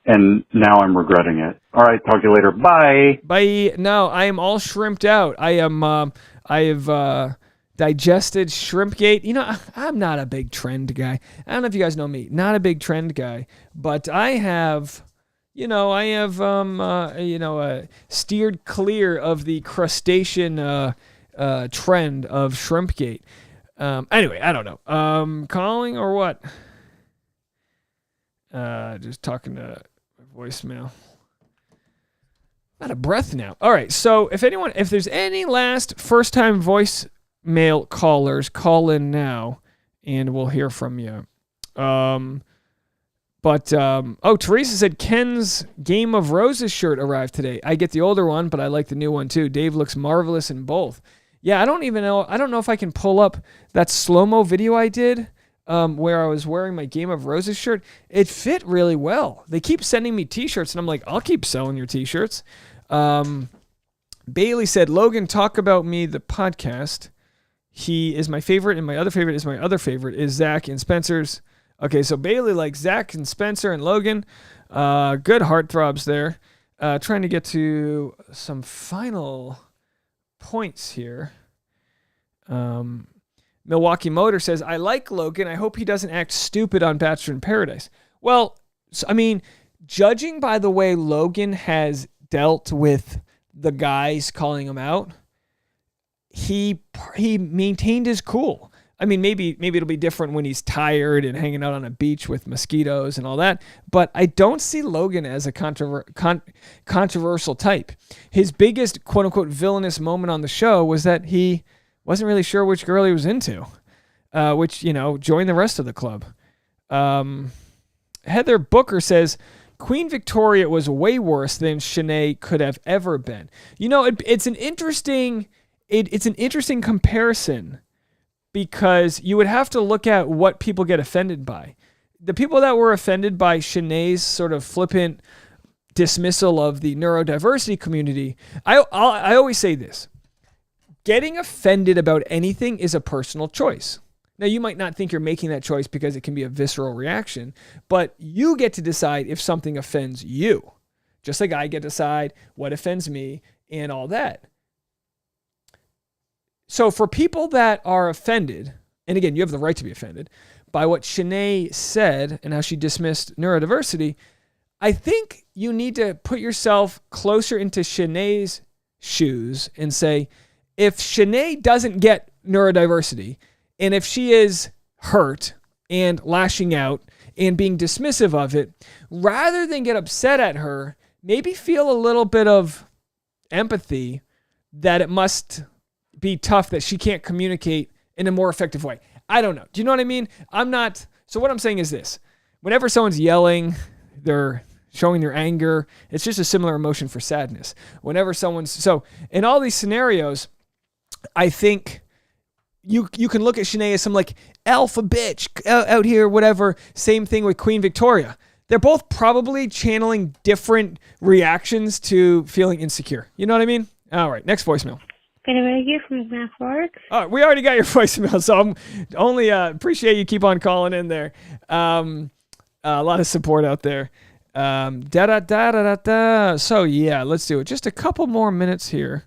and now I'm regretting it. All right, talk to you later. Bye. Bye. No, I am all shrimped out. I have digested Shrimpgate. You know, I'm not a big trend guy. I don't know if you guys know me. Not a big trend guy, but I have, steered clear of the crustacean trend of Shrimpgate. Anyway, I don't know. Calling or what? Just talking to voicemail. Out of breath now. All right. So if there's any last first-time voicemail callers, call in now, and we'll hear from you. Teresa said Ken's Game of Roses shirt arrived today. I get the older one, but I like the new one too. Dave looks marvelous in both. Yeah, I don't know if I can pull up that slow-mo video I did where I was wearing my Game of Roses shirt. It fit really well. They keep sending me t-shirts, and I'm like, I'll keep selling your t-shirts. Bailey said, Logan, talk about me, the podcast. He is my favorite, and my other favorite is my other favorite is Zach and Spencer's. Okay, so Bailey likes Zach and Spencer and Logan. Good heartthrobs there. Trying to get to some final points here. Milwaukee Motor says, I like Logan. I hope he doesn't act stupid on Bachelor in Paradise. Well, I mean, judging by the way Logan has dealt with the guys calling him out, he maintained his cool. I mean, maybe it'll be different when he's tired and hanging out on a beach with mosquitoes and all that, but I don't see Logan as a controversial type. His biggest quote-unquote villainous moment on the show was that he wasn't really sure which girl he was into, which, joined the rest of the club. Heather Booker says, Queen Victoria was way worse than Shanae could have ever been. It's an interesting comparison, because you would have to look at what people get offended by. The people that were offended by Shanae's sort of flippant dismissal of the neurodiversity community, I always say this. Getting offended about anything is a personal choice. Now, you might not think you're making that choice because it can be a visceral reaction, but you get to decide if something offends you. Just like I get to decide what offends me and all that. So for people that are offended, and again, you have the right to be offended, by what Shanae said and how she dismissed neurodiversity, I think you need to put yourself closer into Shanae's shoes and say, if Shanae doesn't get neurodiversity, and if she is hurt and lashing out and being dismissive of it, rather than get upset at her, maybe feel a little bit of empathy that it must be tough that she can't communicate in a more effective way. I don't know. Do you know what I mean? So what I'm saying is this. Whenever someone's yelling, they're showing their anger, it's just a similar emotion for sadness. So in all these scenarios, I think you can look at Shanae as some like alpha bitch out here, whatever. Same thing with Queen Victoria. They're both probably channeling different reactions to feeling insecure. You know what I mean? All right, next voicemail. You from Math Works. We already got your voicemail, so I'm only appreciate you keep on calling in there. A lot of support out there. So yeah, let's do it. Just a couple more minutes here.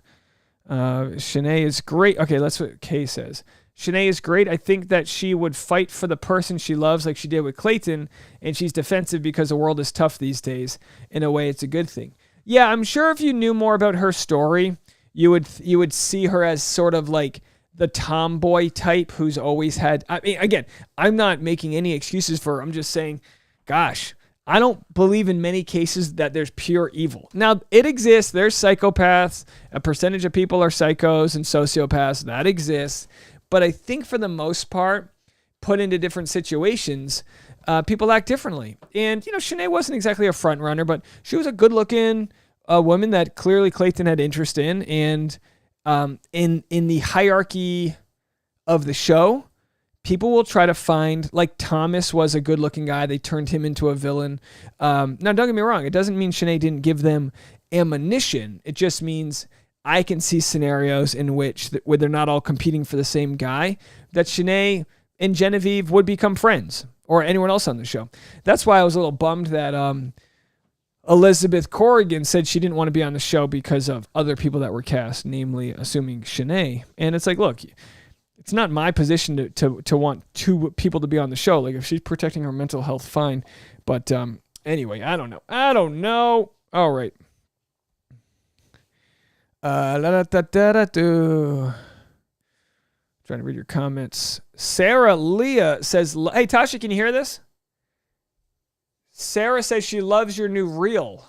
Shanae is great. Okay, that's what Kay says. Shanae is great. I think that she would fight for the person she loves like she did with Clayton, and she's defensive because the world is tough these days. In a way, it's a good thing. Yeah, I'm sure if you knew more about her story, you would see her as sort of like the tomboy type who's always had... I mean, again, I'm not making any excuses for her. I'm just saying, gosh, I don't believe in many cases that there's pure evil. Now, it exists. There's psychopaths. A percentage of people are psychos and sociopaths. That exists. But I think for the most part, put into different situations, people act differently. And, Shanae wasn't exactly a front runner, but she was a good-looking woman that clearly Clayton had interest in. And in the hierarchy of the show, people will try to find, like Thomas was a good-looking guy. They turned him into a villain. Now, don't get me wrong. It doesn't mean Shanae didn't give them ammunition. It just means I can see scenarios in which where they're not all competing for the same guy, that Shanae and Genevieve would become friends, or anyone else on the show. That's why I was a little bummed that Elizabeth Corrigan said she didn't want to be on the show because of other people that were cast, namely assuming Shanae. And it's like, look, it's not my position to want two people to be on the show. Like, if she's protecting her mental health, fine. But anyway, I don't know. All right. Trying to read your comments. Sarah Leah says, hey, Tasha, can you hear this? Sarah says she loves your new reel.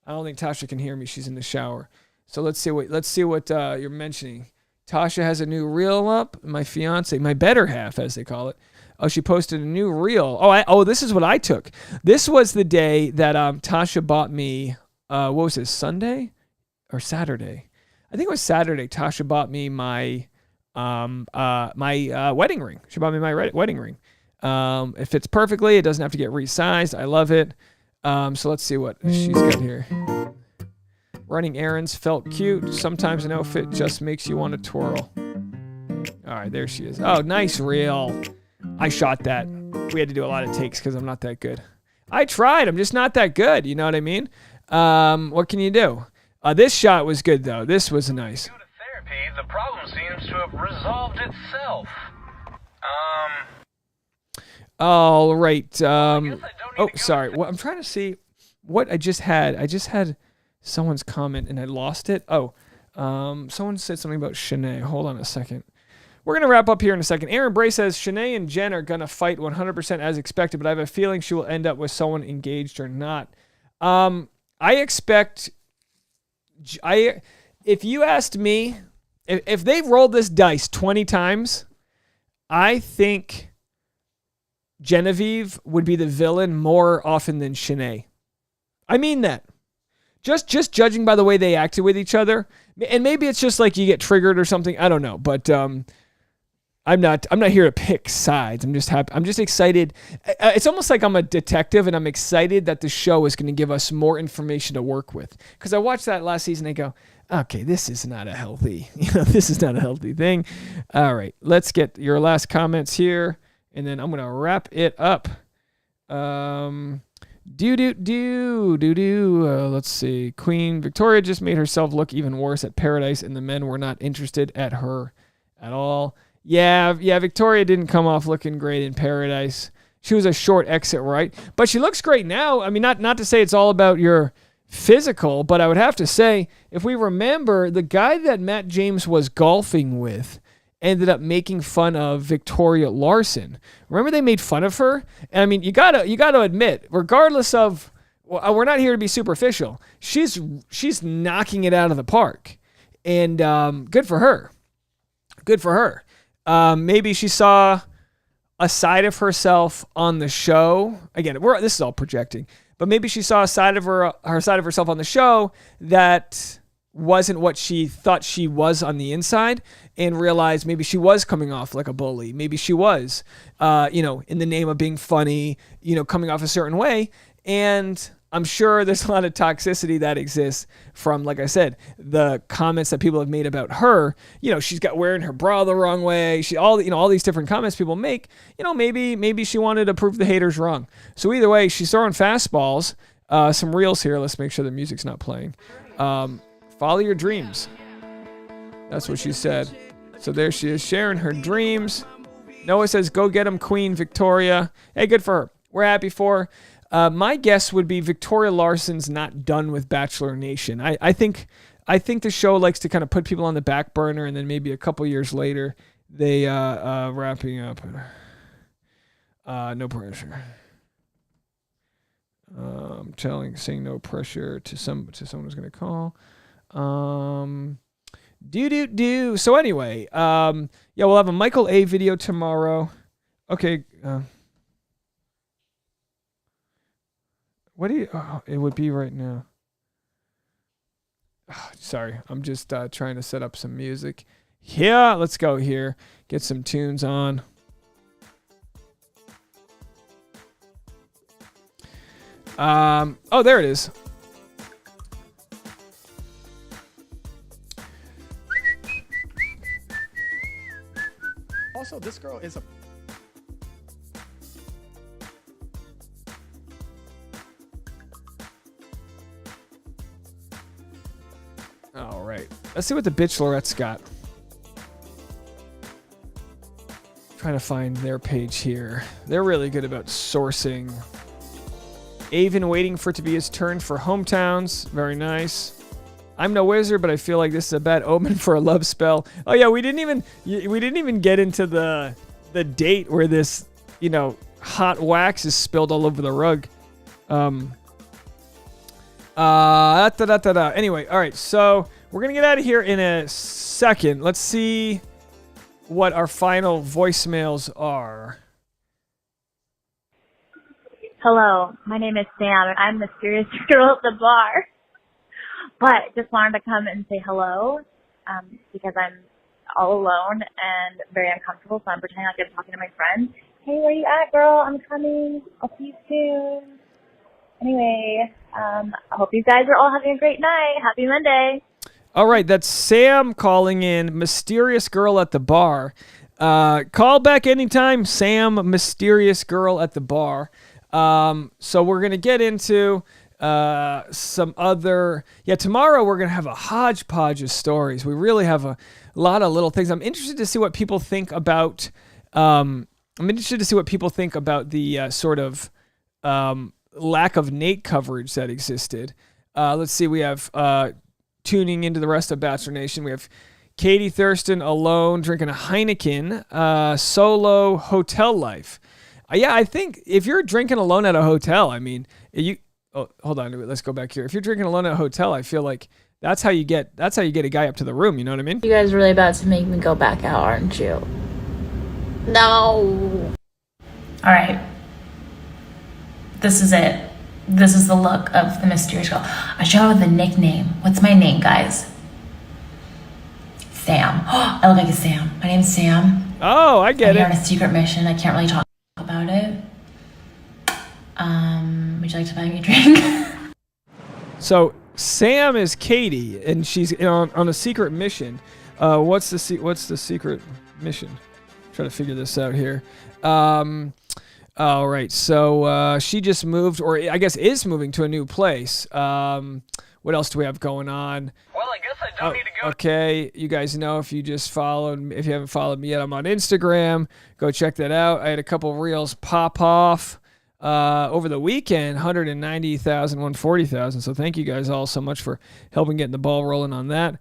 I don't think Tasha can hear me. She's in the shower. So let's see what you're mentioning. Tasha has a new reel up. My fiance, my better half, as they call it. Oh, she posted a new reel. Oh, this is what I took. This was the day that Tasha bought me. What was this? Sunday or Saturday? I think it was Saturday. Tasha bought me my wedding ring. She bought me my wedding ring. It fits perfectly. It doesn't have to get resized. I love it. So let's see what she's got here. Running errands felt cute. Sometimes an outfit just makes you want to twirl. All right, there she is. Oh, nice reel. I shot that. We had to do a lot of takes because I'm not that good. I tried. I'm just not that good. You know what I mean? What can you do? This shot was good, though. This was nice. Due to therapy, the problem seems to have resolved itself. All right. Sorry. Well, I'm trying to see what I just had. I just had someone's comment and I lost it. Someone said something about Shanae. Hold on a second. We're going to wrap up here in a second. Aaron Bray says Shanae and Jen are going to fight 100% as expected, but I have a feeling she will end up with someone engaged or not. I expect... if you asked me, if they rolled this dice 20 times, I think Genevieve would be the villain more often than Shanae. I mean that. Just judging by the way they acted with each other, and maybe it's just like you get triggered or something. I don't know, but I'm not here to pick sides. I'm just happy. I'm just excited. It's almost like I'm a detective, and I'm excited that the show is going to give us more information to work with. Because I watched that last season, and I go, okay, this is not a healthy thing. All right, let's get your last comments here, and then I'm going to wrap it up. Let's see. Queen Victoria just made herself look even worse at Paradise, and the men were not interested at her at all. Yeah, Victoria didn't come off looking great in Paradise. She was a short exit, right? But she looks great now. I mean, not to say it's all about your physical, but I would have to say, if we remember, the guy that Matt James was golfing with ended up making fun of Victoria Larson. Remember they made fun of her? And I mean, you gotta admit, regardless of, well, we're not here to be superficial. She's knocking it out of the park, and good for her. Good for her. Maybe she saw a side of herself on the show. Again, this is all projecting, but maybe she saw a side of her side of herself on the show that wasn't what she thought she was on the inside, and realized maybe she was coming off like a bully. Maybe she was, in the name of being funny, coming off a certain way. And I'm sure there's a lot of toxicity that exists from, like I said, the comments that people have made about her. She's got wearing her bra the wrong way. All these different comments people make. Maybe she wanted to prove the haters wrong. So either way, she's throwing fastballs. Some reels here. Let's make sure the music's not playing. Follow your dreams. That's what she said. So there she is, sharing her dreams. Noah says, go get him, Queen Victoria. Hey, good for her. We're happy for her. My guess would be Victoria Larson's not done with Bachelor Nation. I think the show likes to kind of put people on the back burner, and then maybe a couple years later, they wrapping up. No pressure. Saying no pressure to someone who's going to call. So anyway, we'll have a Michael A video tomorrow. Okay. What do you? Oh, it would be right now. Oh, sorry, I'm just trying to set up some music. Yeah, let's go here. Get some tunes on. Oh, there it is. Also, this girl is a... Let's see what the Bachelorette's got. Trying to find their page here. They're really good about sourcing. Avon waiting for it to be his turn for hometowns. Very nice. I'm no wizard, but I feel like this is a bad omen for a love spell. Oh yeah, we didn't even get into the date where this, hot wax is spilled all over the rug. Anyway, all right, so we're gonna get out of here in a second. Let's see what our final voicemails are. Hello, my name is Sam, and I'm the mysterious girl at the bar. But just wanted to come and say hello, because I'm all alone and very uncomfortable, so I'm pretending like I'm talking to my friend. Hey, where you at, girl? I'm coming. I'll see you soon. Anyway, I hope you guys are all having a great night. Happy Monday. All right, that's Sam calling in, mysterious girl at the bar. Call back anytime, Sam, mysterious girl at the bar. So we're going to get into some other... Yeah, tomorrow we're going to have a hodgepodge of stories. We really have a lot of little things. I'm interested to see what people think about... the sort of lack of Nate coverage that existed. Let's see, we have... tuning into the rest of Bachelor Nation, we have Katie Thurston alone drinking a Heineken, solo hotel life. Yeah, I think if you're drinking alone at a hotel, I mean, hold on, let's go back here. If you're drinking alone at a hotel, I feel like that's how you get a guy up to the room. You know what I mean? You guys are really about to make me go back out, aren't you? No. All right. This is it. This is the look of the mysterious girl. I should have a nickname. What's my name, guys? Sam. I look like a Sam. My name's Sam. Oh, I get I'm it. here on a secret mission. I can't really talk about it. Would you like to buy me a drink? So Sam is Katie, and she's on a secret mission. What's the secret mission? Trying to figure this out here. All right, so she just moved, or I guess is moving to a new place. What else do we have going on? Well, I guess I don't need to go. Okay, you guys know if you haven't followed me yet, I'm on Instagram. Go check that out. I had a couple reels pop off over the weekend, 190,000, 140,000. So thank you guys all so much for helping getting the ball rolling on that.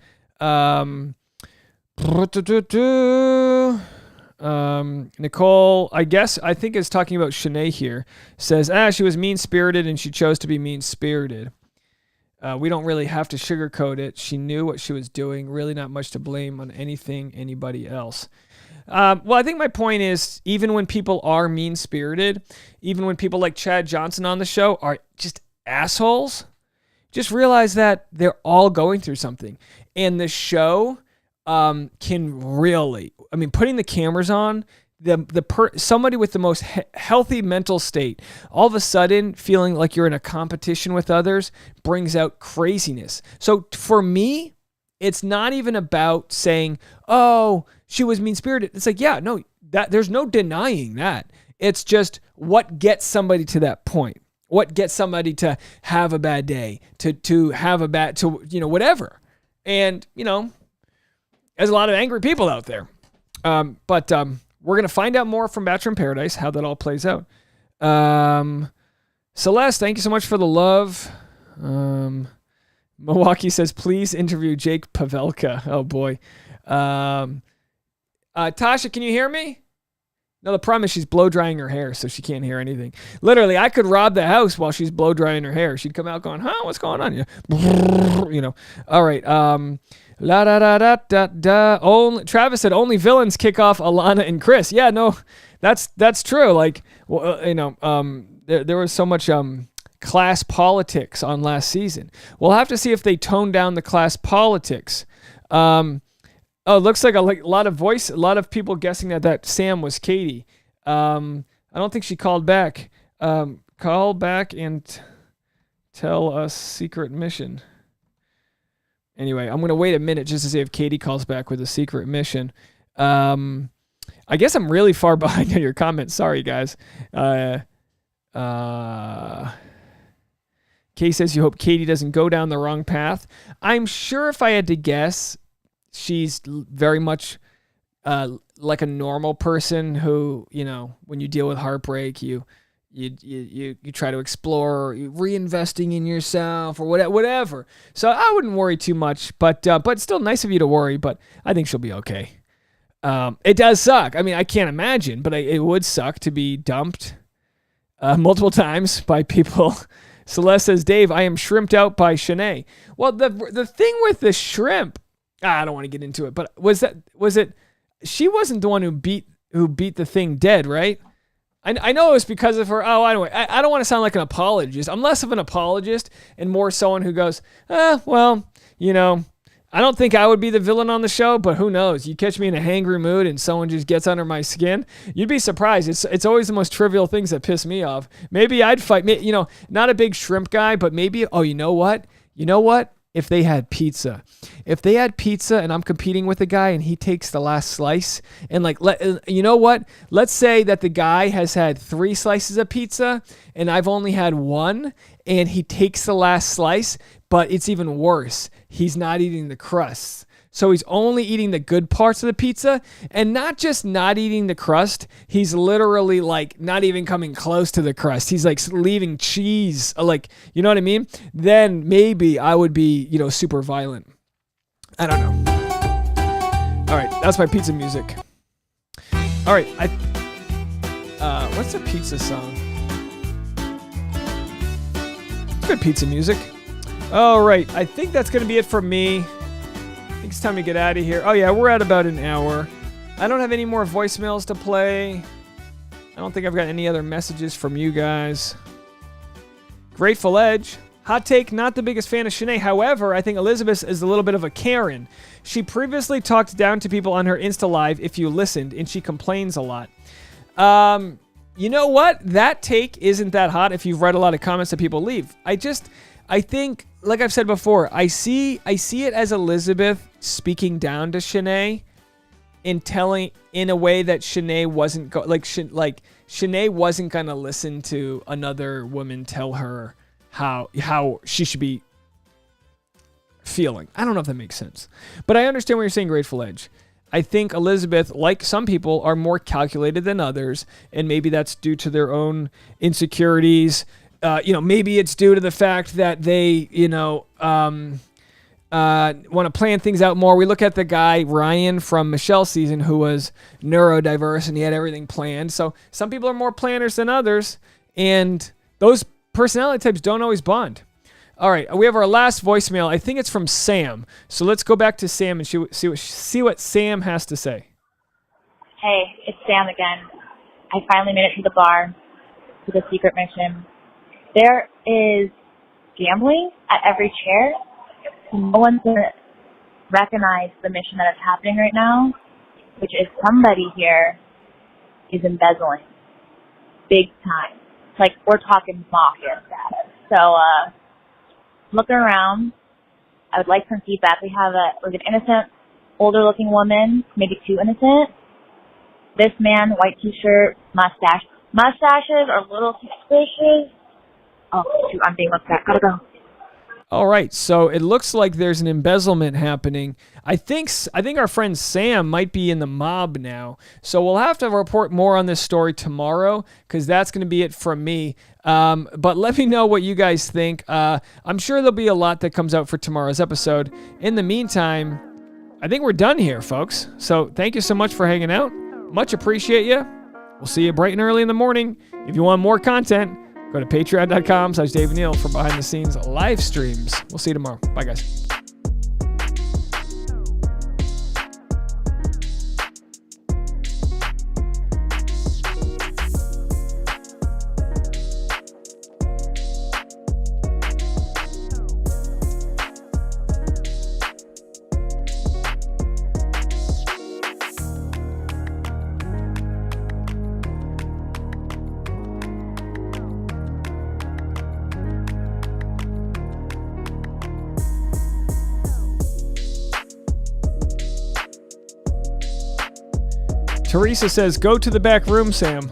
Nicole, I think is talking about Shanae here, says, she was mean-spirited and she chose to be mean-spirited. We don't really have to sugarcoat it. She knew what she was doing. Really not much to blame on anybody else. Well, I think my point is, even when people are mean-spirited, even when people like Chad Johnson on the show are just assholes, just realize that they're all going through something. And the show can really... putting the cameras on, somebody with the most healthy mental state, all of a sudden feeling like you're in a competition with others brings out craziness. So for me, it's not even about saying, oh, she was mean-spirited. It's like, yeah, no, there's no denying that. It's just what gets somebody to that point. What gets somebody to have a bad day, to have a bad, whatever. And, there's a lot of angry people out there. But we're going to find out more from Bachelor in Paradise, how that all plays out. Celeste, thank you so much for the love. Milwaukee says, please interview Jake Pavelka. Oh, boy. Tasha, can you hear me? No, the problem is she's blow-drying her hair, so she can't hear anything. Literally, I could rob the house while she's blow-drying her hair. She'd come out going, what's going on? All right. La da da da da da. Travis said only villains kick off Alana and Chris. Yeah, no, that's true. Like, there was so much class politics on last season. We'll have to see if they tone down the class politics. It looks like a lot of people guessing that Sam was Katie. I don't think she called back. Call back and tell us secret mission. Anyway, I'm going to wait a minute just to see if Katie calls back with a secret mission. I guess I'm really far behind on your comments. Sorry, guys. Kay says you hope Katie doesn't go down the wrong path. I'm sure if I had to guess, she's very much like a normal person who, you know, when you deal with heartbreak, you try to explore reinvesting in yourself or whatever. So I wouldn't worry too much, but it's still nice of you to worry, but I think she'll be okay. It does suck. I mean, I can't imagine, but it would suck to be dumped multiple times by people. Celeste says, Dave, I am shrimped out by Shanae. Well, the thing with the shrimp, I don't want to get into it, but was it, she wasn't the one who beat the thing dead, right? I know it was because of her. Oh, anyway, I don't want to sound like an apologist. I'm less of an apologist and more someone who goes, well, you know, I don't think I would be the villain on the show, but who knows? You catch me in a hangry mood and someone just gets under my skin, you'd be surprised. It's always the most trivial things that piss me off. Maybe I'd fight, you know, not a big shrimp guy, but maybe, oh, you know what? If they had pizza. If they had pizza and I'm competing with a guy and he takes the last slice and you know what? Let's say that the guy has had 3 slices of pizza and I've only had 1 and he takes the last slice, but it's even worse. He's not eating the crust. So he's only eating the good parts of the pizza and not just not eating the crust. He's literally like not even coming close to the crust. He's like leaving cheese, like, you know what I mean? Then maybe I would be, you know, super violent. I don't know. All right. That's my pizza music. All right. What's the pizza song? Good pizza music. All right. I think that's going to be it from me. I think it's time to get out of here. Oh, yeah, we're at about an hour. I don't have any more voicemails to play. I don't think I've got any other messages from you guys. Grateful Edge. Hot take, not the biggest fan of Shanae. However, I think Elizabeth is a little bit of a Karen. She previously talked down to people on her Insta Live if you listened, and she complains a lot. You know what? That take isn't that hot if you've read a lot of comments that people leave. I think, like I've said before, I see it as Elizabeth speaking down to Shanae and telling in a way that Shanae wasn't Shanae wasn't gonna listen to another woman tell her how she should be feeling. I don't know if that makes sense, but I understand what you're saying, Grateful Edge. I think Elizabeth, like some people, are more calculated than others, and maybe that's due to their own insecurities. Maybe it's due to the fact that they, want to plan things out more. We look at the guy, Ryan, from Michelle's season, who was neurodiverse and he had everything planned. So some people are more planners than others, and those personality types don't always bond. All right, we have our last voicemail. I think it's from Sam. So let's go back to Sam and see what Sam has to say. Hey, it's Sam again. I finally made it to the bar to the secret mission. There is gambling at every chair. No one's going to recognize the mission that is happening right now, which is somebody here is embezzling. Big time. Like, we're talking mafia status. So, looking around, I would like some feedback. We have an innocent, older-looking woman, maybe too innocent. This man, white t-shirt, mustache. Mustaches are a little suspicious. Oh, shoot, I'm being looked at. Gotta go. All right, so it looks like there's an embezzlement happening. I think our friend Sam might be in the mob now. So we'll have to report more on this story tomorrow because that's going to be it from me. But let me know what you guys think. I'm sure there'll be a lot that comes out for tomorrow's episode. In the meantime, I think we're done here, folks. So thank you so much for hanging out. Much appreciate you. We'll see you bright and early in the morning. If you want more content, go to patreon.com/Dave Neal for behind the scenes live streams. We'll see you tomorrow. Bye, guys. Teresa says, go to the back room, Sam.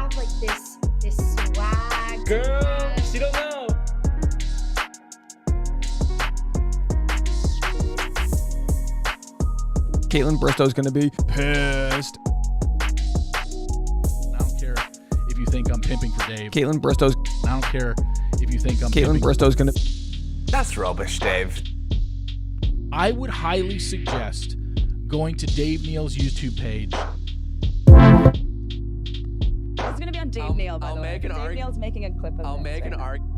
have like this swag. Girl, she don't know. Caitlin Bristow's gonna be pissed. I don't care if you think I'm pimping for Dave. Caitlin Bristow's. I don't care if you think I'm Caitlin Bristow's gonna. That's rubbish, Dave. I would highly suggest going to Dave Neal's YouTube page. It's gonna be on Dave Neal, by the way. Dave Neal's making a clip of I'll this make an right now. argument.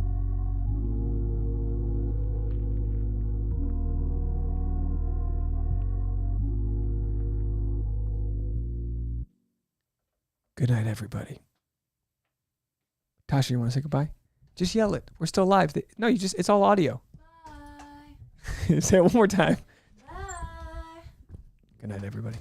Good night, everybody. Tasha, you want to say goodbye? Just yell it. We're still live. No, it's all audio. Bye. Say it one more time. Bye. Good night, everybody.